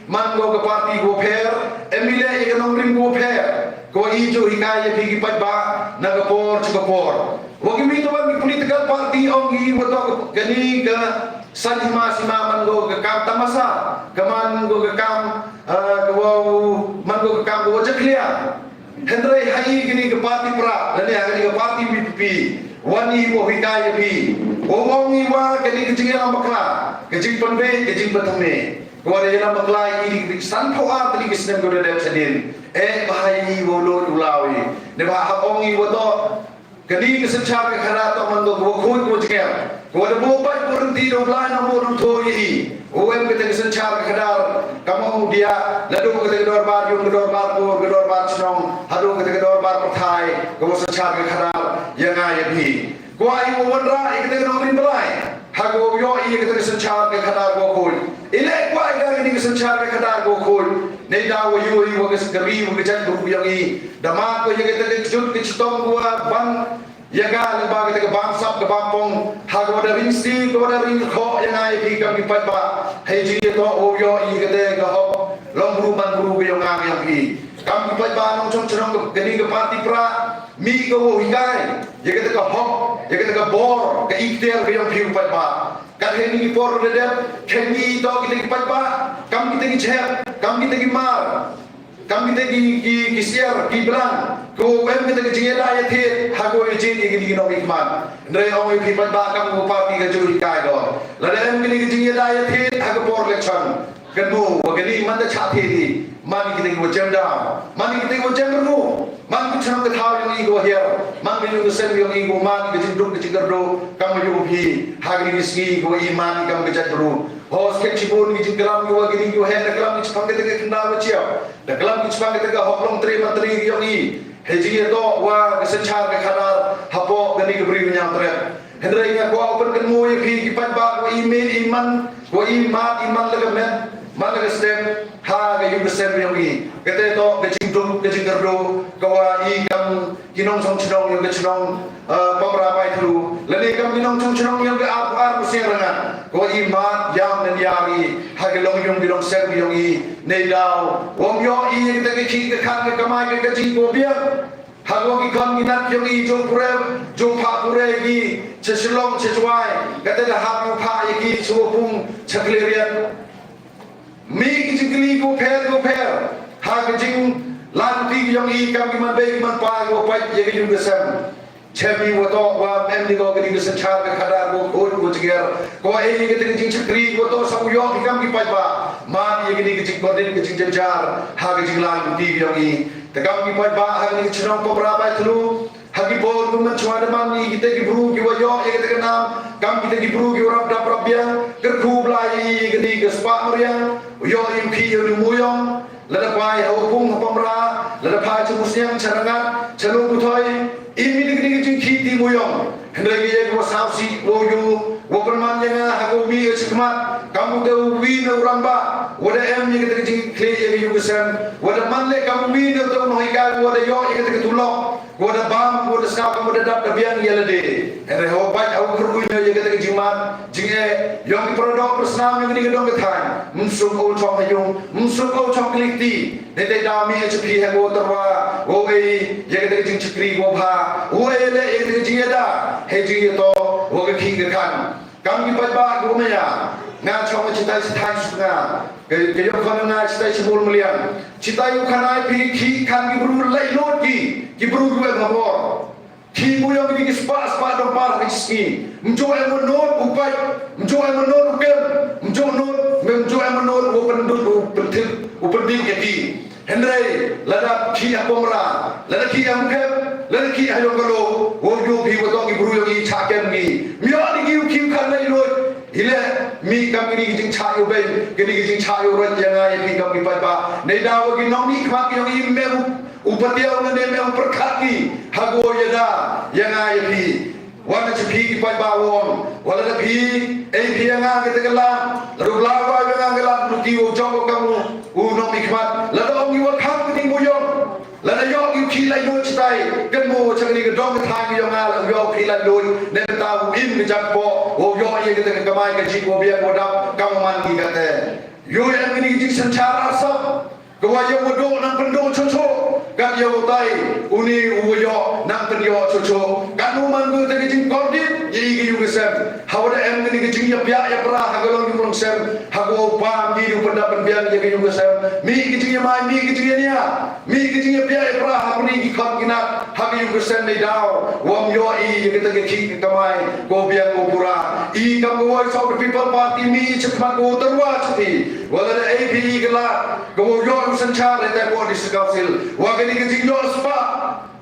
mango ke parti goper emile ekonom rim goper ko i jo hikaya ki padba nagapor chukapor wagi mi to wagi political party ong i wato gani ke sanima sima mango ke kam tamasa ke mango ke kam mango ke kam go jaklia hendrai hai gini ke parti pra lani agani ke parti WPP wani mo hikaya bi Wongi wa kini kecing yang bakla, kecing penbe, kecing petame. Kau ada yang bakla ini san poa tadi kesem kau dah sedin. Bahaya wolo ulawi. Nebah ongi wato kini kesencar ke khana to man do khoi ko jeng ko da bo pai ko rin ti do la na mo rum tho yi OM kita kesencar ke khana kamu dia ladu kita dor bar yung dor bar ko dor bar chnong hadu kita dor bar pathai ko sencar ke khana yang ai bi ko ai mo wan ra kita no rin balai hago yo i kita kesencar ke khana ko khoi ile ko ai ga ni kesencar ke khana ko khoi nei da wo yu i wo ke gari wo ke chat bu yang i dama ko ye kita ke jut ke chitong gua ban yaga le ba kita ke bang sap ke bang pong hago da ring si ko da ring kho yang ai bi kam bi pat ba hei ji to o yo i kita ke ho long bru ban bru ke yang ai yang bi kam bi pat ba nong chong chong ke ni ke parti pra mi ko wo hikai ye kita ke ho ye kita ke bor ke ikter ke yang bi pat ba kan heni ki por de kheni to kita ki pat ba kam kita ki chep kam kita ki mar kam kita ki siar ki blan ko wem kita ki jeda ya the ha ko jin ki no ki man ndre ong ki pat ba kam ko pa ki ga ju kai do la dem ki jeda ya the ha ko por lection kan mo wa ni man da cha the di man ki ki wo jam da man ki wo jam ru man ki chang ka thao yung i go here man ki yung sen yung i go man ki jin duk ki gar do kam yung phi ha ki ski go i man kam ki jat ru hos ke chibun ki jin kalam yo ki yo he da kalam ki chang ke ke na ma chia da kalam ki chang ke ga hoklong tri matri yung i he ji to wa ke sen char ke khana hapo gani ke bri nyang tre hendrai nga ko open kan mo ki ki pat ba ko email iman ko iman la ga men man la step ha ga yung step yung i kete to ke jing dum ke jing gar do ko wa i kam kinong song chnong yung ke chnong pamra pai thlu la ni kam kinong song chnong yung ke ar musing rangan ko iman yam nen yari ha ga long yung bilong step yung i nei dau wong yo i ke ke ki ke khang ke kamai ke jing bo bia hago ki kon ni nat yung i jong pure jong pha pure ki cheslong chechwai kete da ha yu pha ki chu pung chaklerian mi ki jingli ko pher ha ki jing lan ti yung i kam ki man be man pa ko pa ye ki yung sam chemi wo to wa mem ni ko ki sen char ka khada ko ko jiger ko e ki ti jing chakri wo to sa yo ki kam ki pa ba man ye ki jing ko din ki jing jar ha ki jing lan ti yung i te kam ki pa ba ha ki chnong ko bra ba thlu ha ki bol ko man chwa da man ni ki te ki bru ki wo yo e ki te nam kam ki te ki bru ki rap da prabya ker khu blai ki ki spa mriya yo im phi yo ni muyong la da pai ha pung ha pamra la da pha chu musyang charangat chalu ku thoi imi ni ki jing khi ti muyong hendra ki ye ko sa si wo yu wo perman yang ha ko mi e chikmat kamu de wi na uramba wo da em ni ki jing kle ye yu kesan wo da man le kamu mi de to no hi ka wo da yo ye ki tulok wo da bam wo da ska kamu da dap da biang ye la de hendra ho bai au kru ni ye ki jing mat jing e yo ki produk persnam ni ki dong ke than msum o chok ha yung msum o chok klik ti de de da mi e chpi ha wo tarwa wo ei ye ki jing chikri wo bha wo e le ye ki jing da he ji to wo ke khi ke kan kam ki pat ba ko me ya nga chong chitai thai su nga ke yo khon nga chitai chbul mlian chitai u khanai phi khi khan ki bru lai lot ki bru ru e ngor khi mu yo ki spa do par ski mjo e mo not u pai mjo e mo not u kem mjo e mo not u pen du u pen ding ke ki hendrai lada khi apomra lada khi am kem lada khi ayo galo wo yo phi wo to ki bru yo ki cha kem ki mi yo ni ki khan lai lot ile mi kam ni ki jing cha yo be ki ni ki jing cha yo ran yang ai ki kam ki pa ba nei da wo ki nong ni khwa ki yo i me upatiaw na ne me perkhati hago yada yang ai ki wana chi phi ki pa ba won wala da phi ei phi yang a ki te la ru la wa yang a la lu ki wo jong ko kam u no mi khmat la da ong ni wa kham ki mo yo la da yo ki khi lai no chitai kan mo chang ni ka dong ka thai ki yo nga la yo khi lai lo ne ta u in mi jak po wo yo ye ki te ka mai ka chi ko bia ko da kam man ki ka te yo yang ni ji san cha ra sa ko wa yo wo do nang pen do cho cho kan yo tai uni u yo nang pen yo cho cho kan nu man ku te ki jing ko dit ye ki yu ke sem ha wa da em ni ki jing ya bia ya pra ha ga long ki long sem ha go pa mi ru pen da pen bia ye ki yu ke sem mi ki jing ya mai mi ki jing ya nia mi ki jing ya bia ya pra ha ni ki kham ki na ha ki yu ke sem nei dau wam yo i ye ki te ki ki ka mai ko bia ko pura i kam go voice of the people party mi chakma ko tarwa chati wala da ap gala go yo san cha le ta ko dis council wa ga ni ki jing yo spa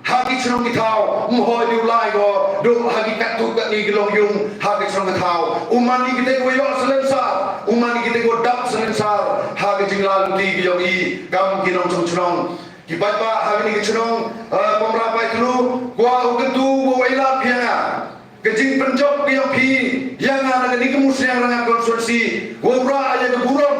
hagi senong kitau mohoi diulai go do hagi katu kat ni gelong yung hagi senong kitau umani kita go yo selensar umani kita go dap selensar hagi jinglalu di gelong i kam kinong senong kibat ba hagi ni senong pemrapai telu gua ukentu go elap pianga kejing penjok dia pi yang ada ni kemus yang dengan konsulsi gua aya ke burung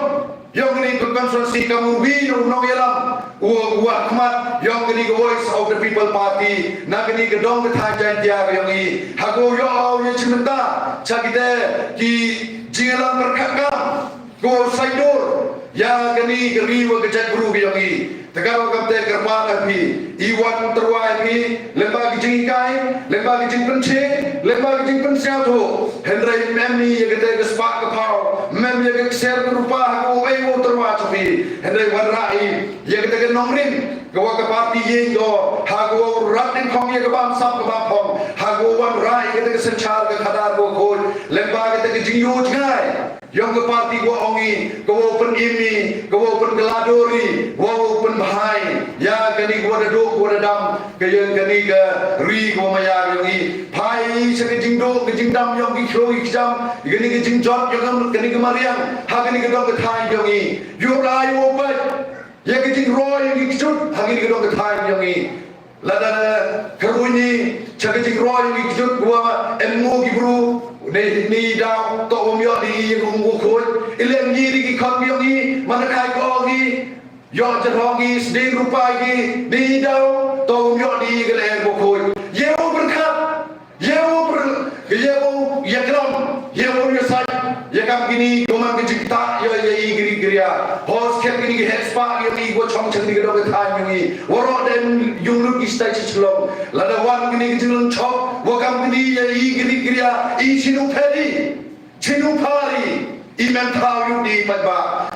yang ini konsulsi kamu wino no yalam wa khmat yang ini voice of the people party na ini gedong ke thajan dia yang ini hago yo ye chimenta chagite ki jingalam berkaka go saidor ya gani geri wa gejat guru yang ini tegaro kapte kerpan api iwan terwai api lemba gijing kai lemba gijing penche lemba gijing pensiao tho hendrai memni ye gete gespak kapau mem ye ge share rupa hago wo terwa api hendrai wanrai ye gete nongrin gawa ka parti ye go hago ratin khong ye gabam sap gabam khong hago wanrai gete senchar ke khadar go khoj lemba gete gijing yo ngai yang ke parti go ongi go open imi go open geladori go open bahai ya gani go dadu go dam ke yang gani ke ri go maya yang i phai se ke jingdo ke jingdam yang ki khroi kijam gani ke jingjot yang gani ke mariang ha gani ke dong ke thai yang i yo rai wo pa ya ke jing roi yang ki chut ha gani ke dong ke thai yang i lada khruni cha ke jing roi yang ki chut go emu ki bru ni dao to omyo di ngu khoi ilem ni di khot yo ni man khai ko gi yo cha ro gi sding rupa gi ni dao to omyo di gele ngu khoi ye o berkat ye o yakram ye o yasai ye kam gini gomang gi jikta yo ye i giri giriya hos khet gini gi hespa yo ni go chong chang di go ke than ni woro dem yung lu gi stai chlom lada wan gini gi jilun chok wo kam gini ye i giri giriya i chinu phedi chinu phari iman thau yu di ba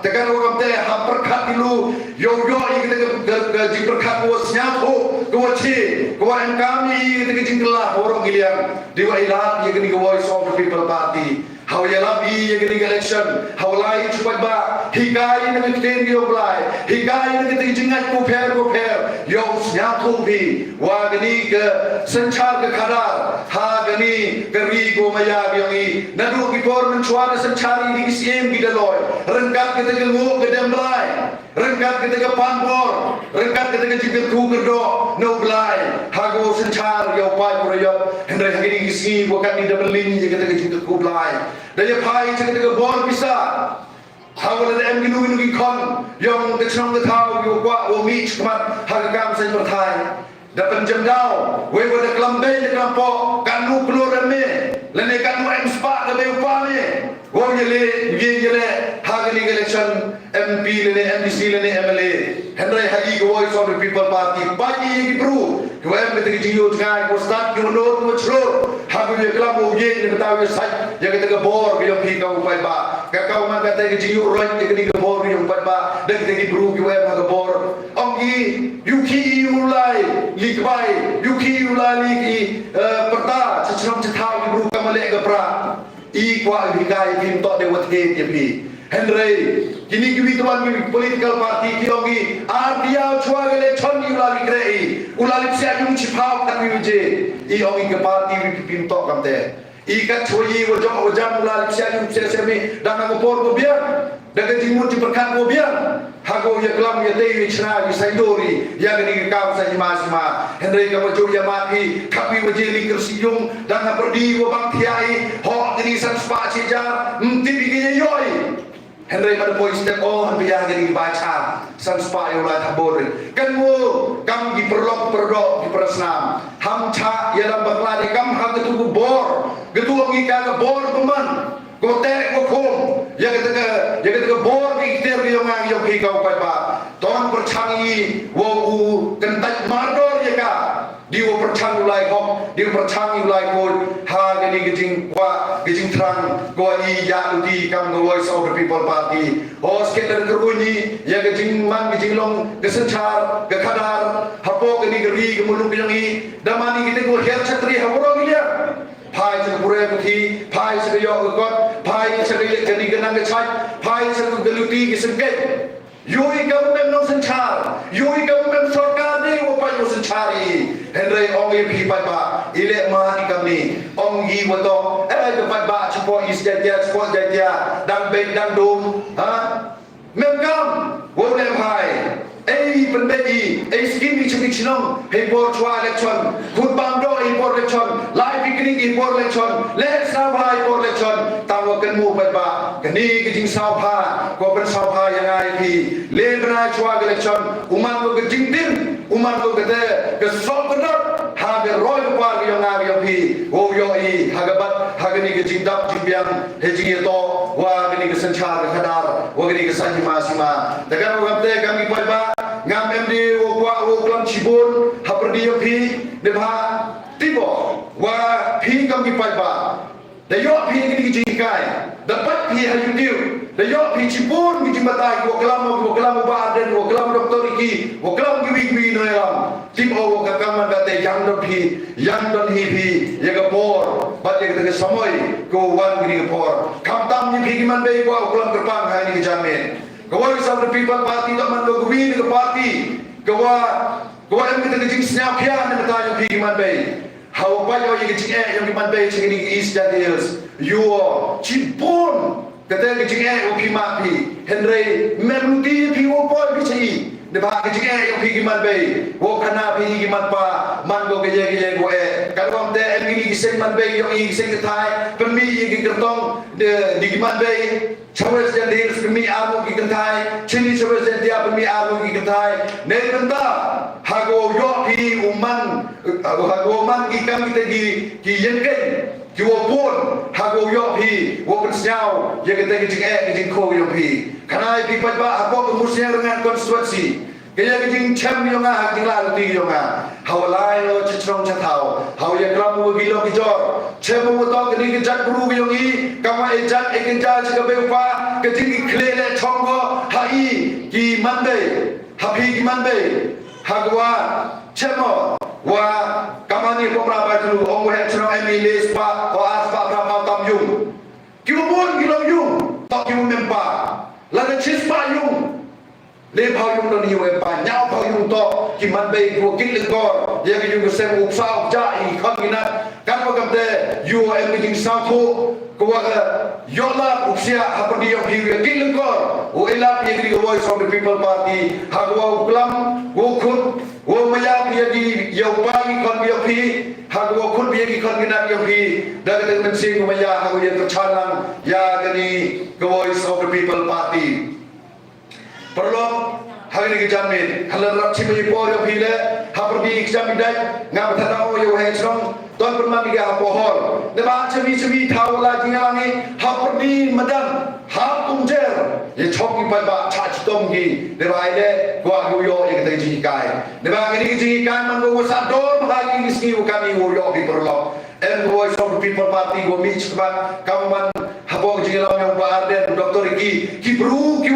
tekan wo kam te ha perkhat dilu yo i ke ji perkhat wo snya tho go chi go am kam i ke ji ngla orang giliang dewa ilat ye gini go voice of the people party how ye love ye gini election how lai chupat ba higai na ten yo blai higai na ke jingat ko pher yo snya tho bi wa gini ke senchar ke khadar ha gani ke ri go maya bi na du ki por men chwa senchari di siem bi daloi rengkat ke te ngo ke dem blai rengkat ke te panbor rengkat ke te jibet ku ke do no blai ha go senchar yo pai pro yo hendrai gini si go kan di dabelin je ke te jibet ku blai daya pai je ke te bor bisa hawala de em ginu gi kon yong ke chong ke thau yo kwa o mi chmat ha kam sai perthai da penjem dau we wo de klam dei de klam po kan nu klor me le ne kan nu em spa de be upa me wo ye le ha gani election mp le ne mdc le ne mla hendrai hagi go voice of the people party pagi gi bru go em te gi yo ngai ko start go no mo chro ha go ye klam o ye ne ta we sai ye ke te bor ge yo phi ka upai ba ka ka ma ka te gi yo roi te gi bor ge upai ba de te gi bru go em ha go bor ong gi yuki ulai likbai yuki ulai liki perta chachram chathau gi bru ka male ga pra i kwa vikai kim to de wat ke ye pi hendrai kini ki tuan political party ki ongi artia chwa gele chon ulali grei ulali sia yung chipau kan wi je i ongi ke party wi pin to kam te i ka choi wo jong o jam ulali sia yung sia sia mi dang ko por ko biar daga jimut ci perkat ko biar hago ye klam ye te wi chna wi saidori ya gani ke kam sa jima sima hendrai ka mo ya mati kapi wo je li kersi yung dang ha perdi wo bang thiai ho gani san spa chi jar mti bi ge yoi hendrai pada poin step on biar gani baca san spa yo la tabor kan wo kam gi perlok perdok di persnam ham cha ya lam bakla di kam ha ketu bor getu ngi ka bor peman ko te ko khom ya ke bor ki ter yo ngang yo ki ka upai ba ton perchangi wo u kentai mardor ya ka di wo perchang ulai ko di perchang ulai ko ha gani gijing kwa gijing trang go I ya di kam go voice of the people party os ke ter keruni ya gijing man gijing long kesenchar ke khadar hapo gani gari ke muluk yang I damani kita go her chatri hawro gilia phai se pure kuthi phai se yo got phai se le gani ganang ke chai phai se galuti ki sengket Yui government no senchar, yui government sarkar ni upai no senchari. Henry ong pi pai ba, ile mahani kami, ong gi wato, ke pai ba cepo is dia, cepo dia, dang ben dang dum, ha? Memkam, wo le pai. Penbegi, skin ni cumi cinong, hipor chua election, khutbam do hipor election, live picnic hipor election, let sabha hipor election, tamu kenmu berba, keni kejing sabha, kopen sabha yang ai le bena chua election, umat ko kejing tim, umat ko kete kesol kedot, haga roy par yang ai pi, wo yo I hagabat, hagani kejing dap jimbiang, hejing itu, wa keni kesenchar kadar, wa keni kesanji masima, tekan waktu kami berba ngam MD wo klam Cibun haperdi pi debha tibo wa pi kam ki pai ba de yo pi ki ji kai dapat pi hayu tiu de yo pi Cibun ki jimbatai wo klam ba den wo klam doktor ki wo klam ki wi no yalam tibo wo kakam date yang do pi yang don hi pi ye ga por bat ye ke samoy ko wan ki por kam tam ni pi ki man be wo klam terpang hai ni jamin Kawa some the people party tak man go win the party. Kawa em kita kecing snap kian kita yang pergi man bay. How apa yang kecing yang pergi man bay cing di East Hills. You Cibun kata kecing pergi mak pergi. Henry memuti pergi apa pergi. Depa kecing yang pergi man bay. Wo kana pergi man pa man go kerja go kalau am de pergi kisah man bay yang kisah ketai pemi yang kertong di man bay. Chawes dan dia pemi amu ki kentai, cini chawes dan dia pemi amu ki kentai. Nei benda hago yo pi uman ki kami tadi ki yengken ki wopun hago yo pi wopun siau ye kita ki jing ko yo pi. Kanai pi pa apa kemusnya dengan konstitusi. Kaya kejing cem yo nga jing la ti yo nga. Hawalai lo chitrong chatao. Haw ye kram wo gilo ki jor. Cem wo to kini ki jat guru yo ngi kama ejat ekinja chika bepa kejing ki klele chongo hai ki mande hapi ki mande hagwa cemo wa kamani pomra batru ong he chno emilis pa o aspa pra tam yung kilobon kilo yung to ki mempa la de chispa yung le phao yung don hiwe pa nyao phao yung to ki man bay ko kin le gor ye ki yung sem up sa ja I kham ina kan ko kam de you am meeting sa ko wa yo la upsia haperdi yo hiwe kin le gor o ela ye ki voice of the people party hagwa uklam wo khut wo maya ye di yo pa ki kon yo phi hagwa khut ye ki kon ina yo phi da ka men sing maya hagwa ye to chalang ya gani voice of the people party perlu hari ini jamin kalau rap cipi por yo pile haperdi jamin dai ngam thanao yo he chong ton permang ga pohor de ba cipi thau la jingangi haperdi madan hap kumjer ye choki pa ba cha chitom gi de ba ile gwa yo ye ke ji kai de ba ni ji kai man go sa dor ba gi ski kami yo bi perlu and voice of the people party go meet ba kaman habong jingalam yang ba arden doktor ki bru ki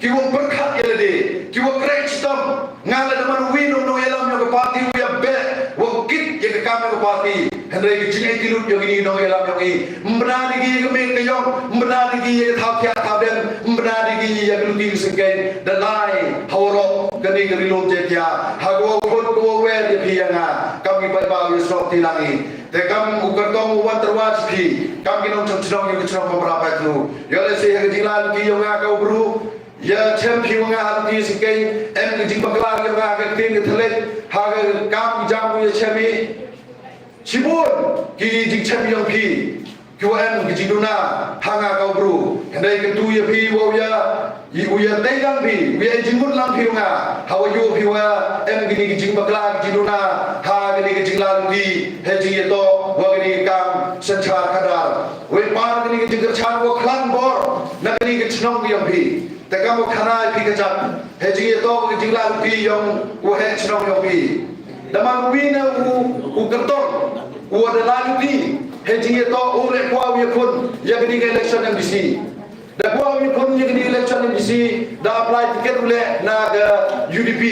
wong berkat ya de ki wong krekstam ngala deman wino no elam yo party we are bet wong kit ye kami ko party henry ki jingai tilut yo ni no elam yo i mbrani ki ke me yo mbrani ki ye thau kya thau den mbrani ki ye lu ti sken the lie hawro kani ki rilom je kya hago khot ko we ye phianga kami pai ba yo sok ti langi te kam ukar tong wan terwas phi kam ki nom chong yo chong pamra tu yo le se he jilal ki yo nga ka bru ya champion nga hati sikay em jing bakla nga ga tin thlet ha ga kam jam ye chami Cibun ki jing champion pi ki wa em ki jiduna hanga ka bru ndai ke tu ye pi wo ya dai lang pi we jingun lang pi nga ha wa yo pi wa em ki jing bakla ki jiduna ha ga ni ki jing lang pi he jing ye to wa ga ni kam sanchar kadar we par ga ni ki jing chan wo khlan bor na ga ni ki chnong yam pi Teka mo kanai pi kajap, hejing itu jingla pi yang uhe chnong yang pi. Damang wina u kertong, u ada lalu pi, hejing itu ure kuau ye pun, ya gini election yang bisi. Da kuau ye pun ya gini election yang bisi, da apply tiket ule na ke UDP,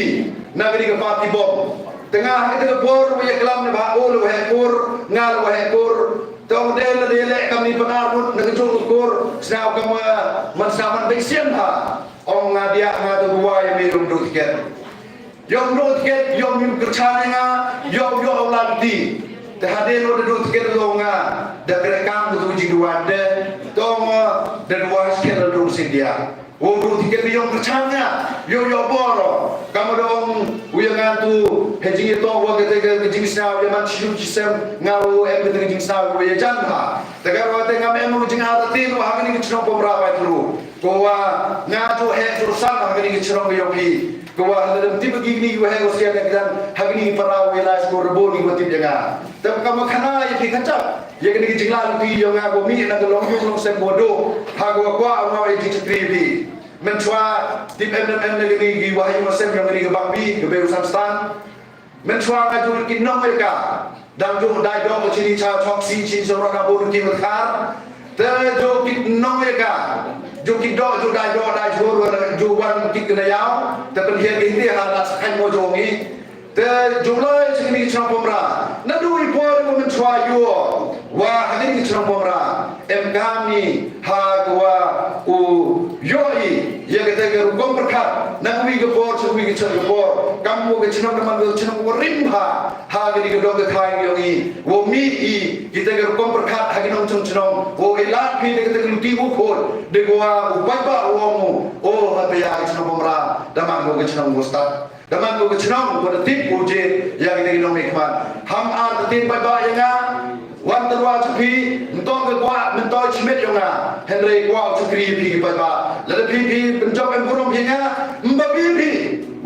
na gini ke party bom. Tengah kita ke por, ye kelam ne ba ul uhe por, ngal uhe por. Tong dele kami penarut nak jung ukur senau kama mensaman beksian ha ong ngadi dia ngatu dua yang minum tiket. Yang tiket yang minum kerjanya yang lanti. Terhadir lo tiket lo dah kerekam tu jiduan deh. Tong dan was kita lo dia. Tiket yang kerjanya yo boro. Kamu dong uyangan tu hejing itu wa kita hejing saw yang macam sistem ngau kita hejing saw ya jangan. Tegar wa tengah memang hejing ada tin wa hangni kita nak berapa itu. Kowa ngatu jurusan hangni kita nak yopi. Kowa dalam tiba gini wa hang usia kan hangni para wilayah korbo ni wa tiba jangan. Tapi kamu kena ya kacap. Ya kena jingla lebih yang aku minat nak long sembodo. Hago kwa mau itu cekribi. Mencua tim MMM negeri Wahyu Masem yang negeri Bambi keberusan stan. Mencua ngajul kinong mereka. Dan jung dai dong cini cha chok si chin sorok kabur ki bekar. Terjo kinong mereka. Jo kido jo dai jor jo wan ki kena yau. Terpenhian ini halas kan mo jongi. Terjumlah cini cha pomra. Nadu ipor mo mencua yo. Wah ini cha pomra. Kami hagwa yoi yang kita gerugom berkat nak wi gepor cumi gecor gepor kamu gecinong teman gecinong rimba hagi di gedong gekai yoi wo mi kita gerugom berkat hagi nong cinong wo ilat pi kita geluti ukor de gua ubaba womu apa ya gecinong pomra damang go gecinong ustad damang go gecinong pada tip uje yang kita ginong ikman ham ar tin baba yang wan terwa cepi mentong ke kuat mentoi cimet yonga Henry kuat cekri pi pada lada pi penjok emburum hingga mbabi pi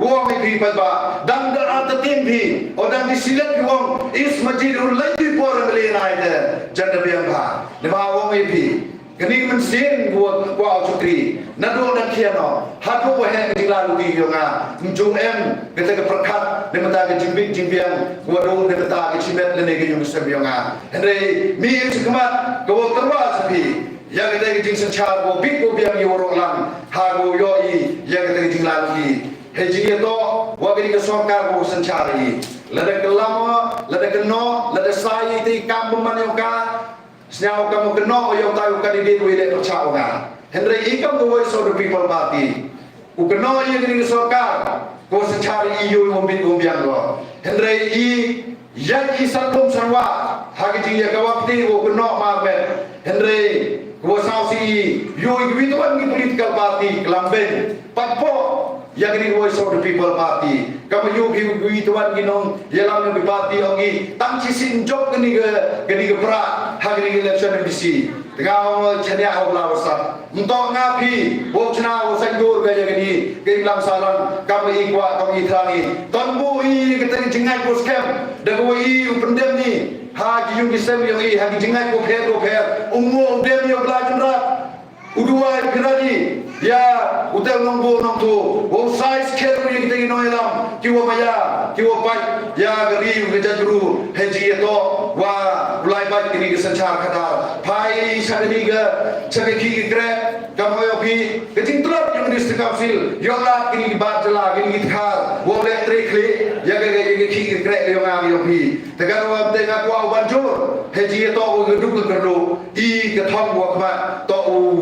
wong pi pada dan da atetin pi odang disilat pi wong is majidul lagi por melina ide janda biamba lima wong pi kening mensin kuat cekri nado dan kiano hatu wahe dilalu di yonga mjung kita ke perkat de mata ke jimbiang wado de mata ke cimet le ne yung semyonga Henry mi cekmat go terwa sepi yang kita ke jing senchar go big go biang yoro lang ha go yoi yang kita ke jing lalu heji to wa ke sokar go senchari lada kelamo lada keno lada sai ti kampung manyoka Senyau kamu kena yang tahu kan ini dua ilek percaya. Henry ikam the voice of the people party. Ukena yang ini sokar. Kau secari iyo yang biang lo. Henry yang isatum sarwa. Hagi jingya kawakti ukena marbe. Henry kau sausi yo igwituan ni political party kelamben. Patpo yang ini voice of the people party. Kamu yo igwituan ginong yelam yang party ongi tangci sinjok kini ke pra hagi election MBC. Tengah chania hawla wasat. Untuk ngapi bocna wasandur gaya gini keimlam salam kamu ikwa kamu itrangi. Tanbu kita jengai ko scam. Dagu pendem ni hagi yung disem yung hagi jengai ko pher. Ungu dem yung belajar Udua pirani ya utel nombo nomto wo size keru yang kita inoilam kiwa maya kiwa pai ya gari ngejadru heji eto wa ulai bai kini kesencar kata pai sadini ga cekeki gre kamoyo pi kecintrap yang district council yola kini batla kini githar wo electrically ya ga ki gre yang yo pi tegar wa tengah kwa banjur heji eto wo geduk gerdo I kethong wo kma to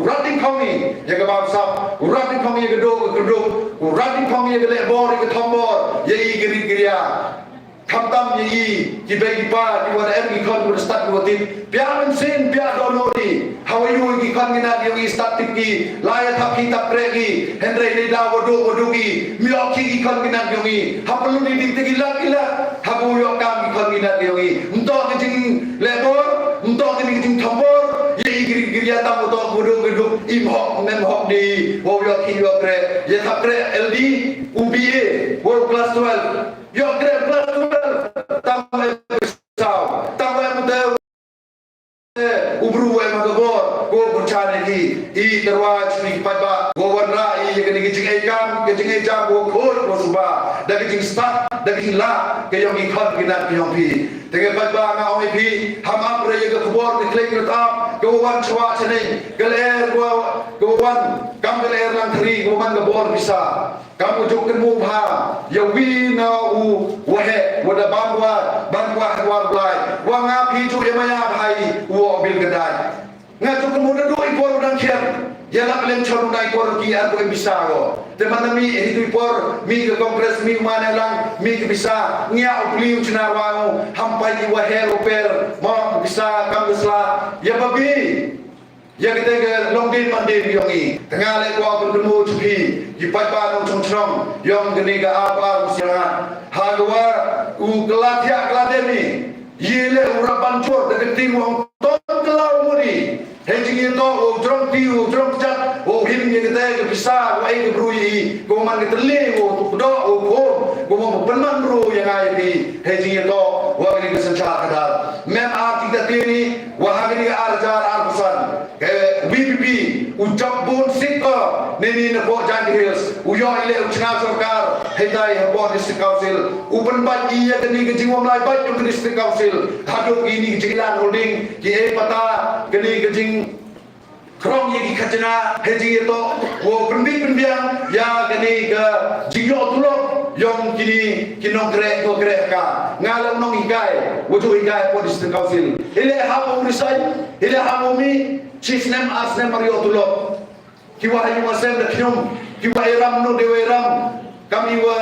rating kami ya ga bangsa rating kami ya geduk rating kami ya le bor ya thombor ya I giri-giria Kamtam yi kibai pa di wada em ikon start buatin biar mensin biar donori hawayu ikon gina di start tiki laya tapi tak regi Henry leda wodogi mioki ikon gina di hapelu di gila habu yo kam ikon gina di untuk ngejing lebor untuk ngejing thombor ye giri-giri tam untuk wodo imhok memhok di wo yo ki yo kre ye tapre LD UBA world class 12 yo kre class 12 tambah besar tambah muda ubru magabor go bercana di I terwaj ni pada go warna I yang gejing ekam go khol go suba da gejing start da gejing la ke yang ikon gina yang pi tege pada nga oi pi ham apre ye go khobor ni kleng tam go wan chwa chane galer go wan kam galer lang thri go man gabor bisa kamu jukkan mubha ya wina wahe wada bangwa war blai wa ngapi ju ya maya bhai wo bil gadai ngatu kemudian doi por dan kian ya la lem chon dai por ki ar ko bisa go teman mi itu por mi ke kongres mi mana lang mi ke bisa ngia upliu cenarwau hampai di wahel oper mau bisa kamisla ya babi ya kita ke longdin mandin yongi tengah le kwa bertemu cuki di pai nong trong yong geni ga apa usia hagwa u gelatia geladeni yele urapan cur dengan tim wong ton kelau mudi hejing itu ujrong tiu ujrong cat him yang kita bisa wai ke brui goman kita le tu do gomong penman bro yang ai di hejing itu wa ini kesencar kadal mem arti tini wa ini arjar arbusan ke BPP ucap bun sikko nini nebo Jandi Hills uyo ile uchna sarkar hedai hebo district council upan bat iya geni gejing wam lai bat yung district council hadok ini jilan holding ki pata geni gejing krong ye ki khajna heji to wo penbiang ya geni ke jingyo tulok yong kini kinong gre ka ngalang nong ikai wuju ikai po district council ile hapo urisai ile hapo mi chief name as name Mario tulok kiwa hayu masem da kinyom kiwa eram no dewe eram kami wa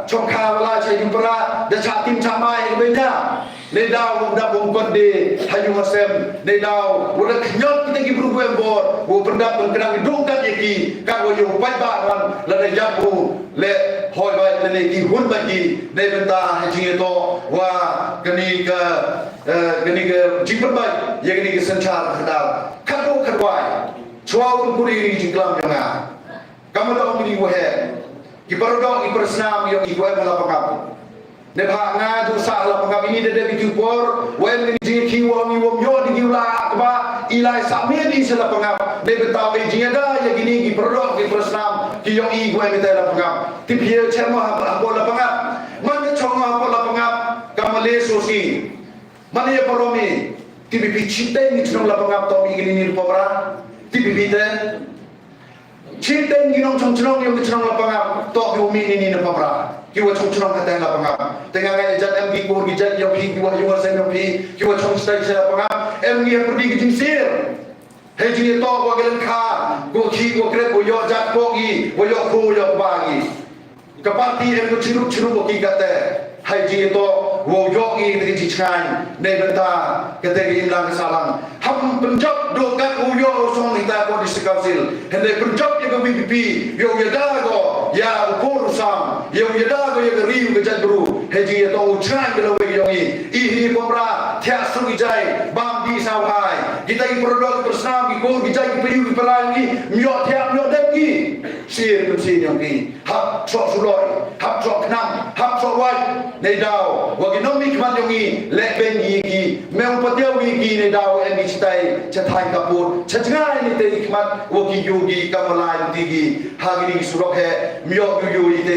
chongkha wala chai impra da chatim chamai benya ne daw da bongkon de hayu masem ne daw wala kinyom kita ki bru bor wo pendap pendang dongkat yeki ka wo yo pai ba ran la da yapu le hoi ba ne ki hun ba ki ne benta haji to wa gani ga jimper ba ye gani ga sanchar khadal khado khadwai chua pun kuri jingklam janga kamu tak ambil iwahe kibarodok ipersnam yang iwahe malah pengap ne bha nga du sa la pengap ini de bitu por wen ni ji kiwa mi wom yo di kiula ba ilai sami di sela pengap de betawi jinga ya gini kibarodok ipersnam ki yo iwahe mi la pengap ti pie chema ha la pengap man chonga la pengap kamale sosi man ye poromi ti bi chite ni chong la pengap to igini ni pobra tibibite chiteng ginong chongchong yung chong lapangap to yumi ni napabra kiwa chongchong kateng lapangap tenga nga ejat MB ko gijat yung kiwa yung sen yung kiwa chongstay sa lapangap MB yang pergi kijing sir heji to ko gelen kha go ki go kre go yo jat ko gi go yo ko yo bagi kapati em ko chiru ko ki kate haji to wo yo gi de ji chan ne benta kate gi imlang salang ham penjab do ka uyo song hita ko district council hende penjab ye BPP yo ye dago ya ko rusam yo ye dago ye riu ge jadru heji to chan ge lo ge yo gi i pomra thya su gi jai bam di sa hai kita i produk bersam gi ko gi jai piu pelang gi myo thya myo dem gi sir kun sin yo gi hap so suloi hap so knam hap so wai nei dau wa gi nomi kman yo gi le ben gi meu pateu gi nei dau en tai chathai kapur chachngai ni te ikmat woki yogi kamalai tigi hagini surok he myo yu ite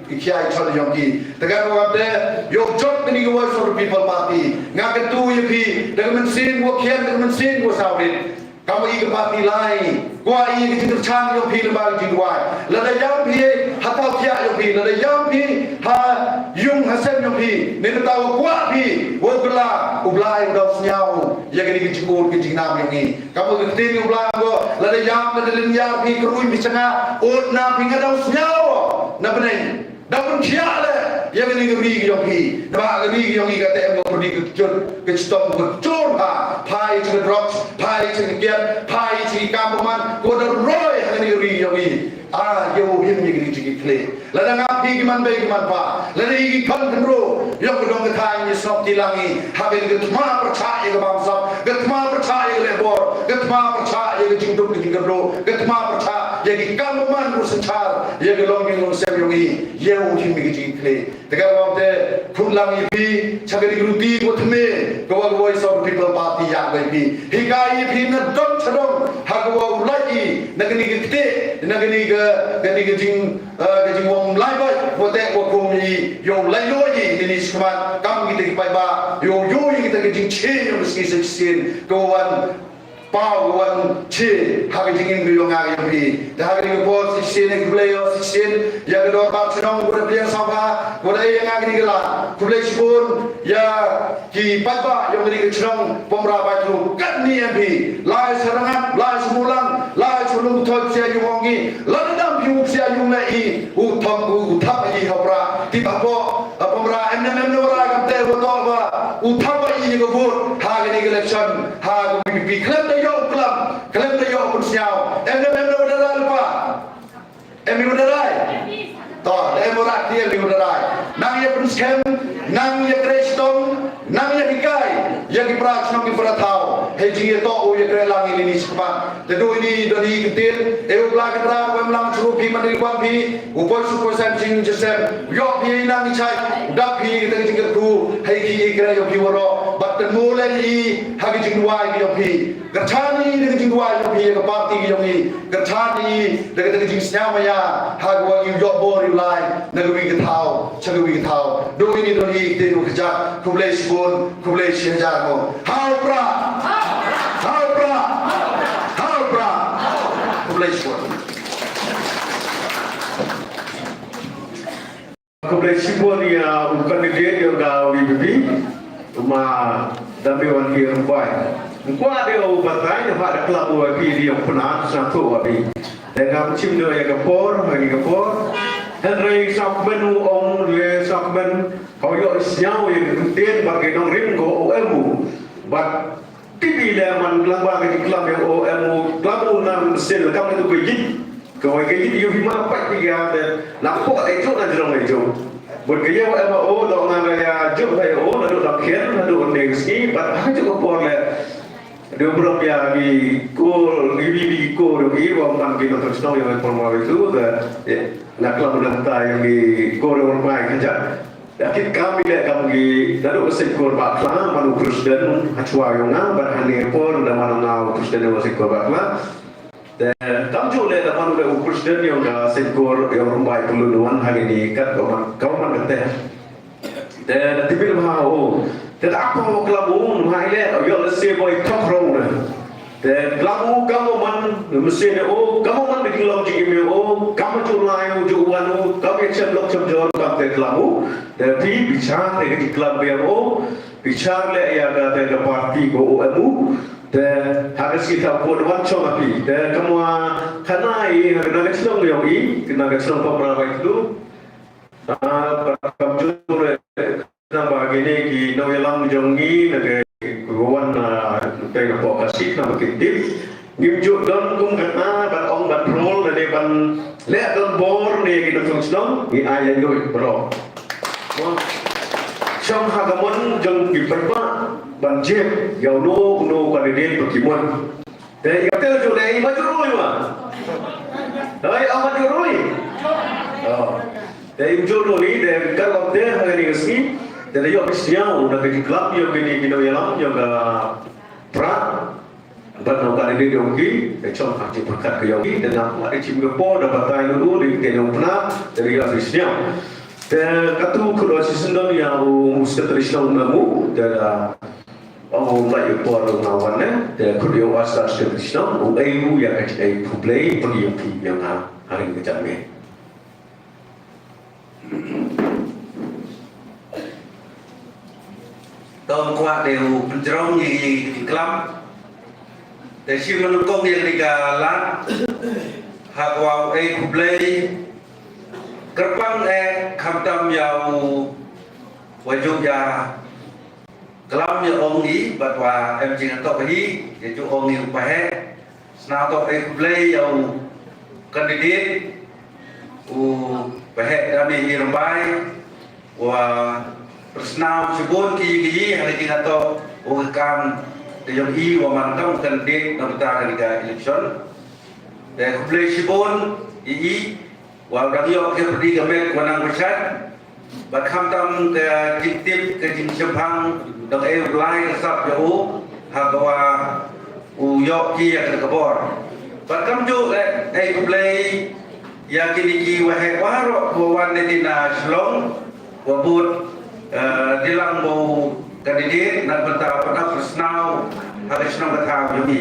ki khai chol yongi tagar wabde yo jot ni go for people party ngaken tu yepi dengan sin wo khian dengan sin wo sawit kamu ig party lai gua ig jitur chang yo phi lebang jingwai la da yam phi hatau khia yo phi la da yam phi ha yung hasem yo phi ne tahu gua phi wo gula ublai udah senyau ya gini kecikut keciknam yo ni kamu ketin ubla go la da yam la da linya phi krui bicanga ut na phi ngadau senyau na benai dapun khia le ya gini gri yo phi ba gri yo ni kate em go pergi ke stop ke chor ha pai to drop pai to get pai to kampaman go da roy gini gri yo ni yo him ni gri jigi kle la da ngap gi man be gi man pa la da gi kan kro yo ko dong ka ni snop tilangi ha be ge tma percaya ge bang sap ge tma percaya le bor ge tma percaya ge jing duk ge gro ge tma percaya ye gi kampaman ru senchar ye ge long gi se yo gi ye wo him gi jigi kle tegar wamte khunlang ipi chagari gruti gothme go voice of people party ya bai pi hikai phi na dot chadong ha go lai nagani ge te nagani ge jing wong lai bai bote ko komi yo lai lo yi ni sman kam gi te pai ba yo yi te ge jing che yo ski se sin go wan pau wan che ha ge jing ngi yo nga yo pi da ha ge bo si sin ge play yo si sin ya ge do ba chong ko play sa ba ko dai nga ge la ku play spun ya ki pai ba yo ge chong pomra ba tu kat ni mp lai sarangan lai sumulang lai chulung thot che yo ngi la dam hiu sia yung na I uthap I hapra ti bapo pamra MNM no ra kam te wo to ba uthap I ni go ha ni election ha bi klem na yo klem na yo kun siao MNM no da alpa emi go da to emo ra ti emi go da nang ye kun scam nang ye kristong nang ye dikai yang iprak nang ipratau heji ye to o ye krelang ini sekpa te do ini doni kitil e u bla kra wem lang churu pi mani kwang pi upor super sam jing jesem yo pi nang chai da pi te jing ku hei ki kra yo pi woro bat te no le I ha ki jing wai yo pi gachani de jing wai yo pi ka party yo ni gachani de jing snya ya ha go yo bo ri lai na go wi ka thau cha go wi ka thau do ini doni te no kja kublei bon kublei shja mo how pra kublei bon Kublai Sibon ya bukan dia ga WBB uma dambe wan ki rumbai kwa dia batai ya pada klub WBB dia pernah satu WBB dengan tim dia ya gapor bagi gapor Henry Sakben ong dia Sakben kau yo isnyau yang kemudian bagi dong ring go OMU but tibi le man klub bagi klub yang OMU klub nang sel kam itu gejit kau kayak gitu you mana pak tiga dan lapor itu nanti dong itu buat kaya MO dong ngaraya juk saya lalu lakian lalu negeri but juga boleh dia belum ya di kul di kul di bawah man kita terus tahu yang formal itu dan nak lalu lantai yang di kul orang main kerja yakin kami lihat kami lalu sekur bakla malu presiden acua yang berhani pun dan mana presiden masih sekur bakla dan kami juga lihat mana presiden yang sekur yang rumbai peluluan hari ini kat kau man kata dan tiba mau dan apa kelabu mai le yo le se boy top round dan kelabu kamu man mesin kamu man di dalam jimi kamu culai juwan kamu cemlok cemjor kamu kelabu dan bicara dengan kelab yang bicara le ya ada parti go OMU dan harus kita pun macam apa dan kamu kanai nak selong yang nak selong pemerintah itu kamu nang bagini ki nawelang jongi nage kuwan tega pokasik na makintip ngimjuk don kum kana ban ong ban rol na ban le don bor ni ki dong snom ni ayan go bro trong hagamon jong ki perba ban jep yau no kandidat pekimon dai kata jo dai maju roi ma dai amat roi dai mjo ni dai kalau dia hari ni jadi yo Kristian udah di klub yo gini yalam yo ga pra dan orang ini dioki econ hati berkat ke yogi dan aku ada cim gepo dapat tahu dulu di tenong pernah dari Kristian dan katu kedua season yang mesti Kristian namu dan mulai por lawannya dan kedua wasar Kristian ayu yang ada play pergi yang hari ini kejamnya Tahun kuat đều pencerong di kelam, dari si menukung yang digalat, hak wau kublai, kerpang kamtam yau wajib ya kelam ya ongi, batwa jangan tok hi, jadi ongi upahe, senang tok kublai yau kandidat, upahe kami hirumbai, Personal sebut kiri hari kita tahu orang yang I wamantam kandidat nabta ketika election dan kublai sebut I walau dia pergi kemek wanang bersat bakham tam ke tip ke jimpang dong lain kesap jauh hagawa uyok ki yang terkebor bakham ju kublai yakin iki wahai warok bawan netina slong wabut dilang mau kandidat nak bertahap personal harus nak bertahap jadi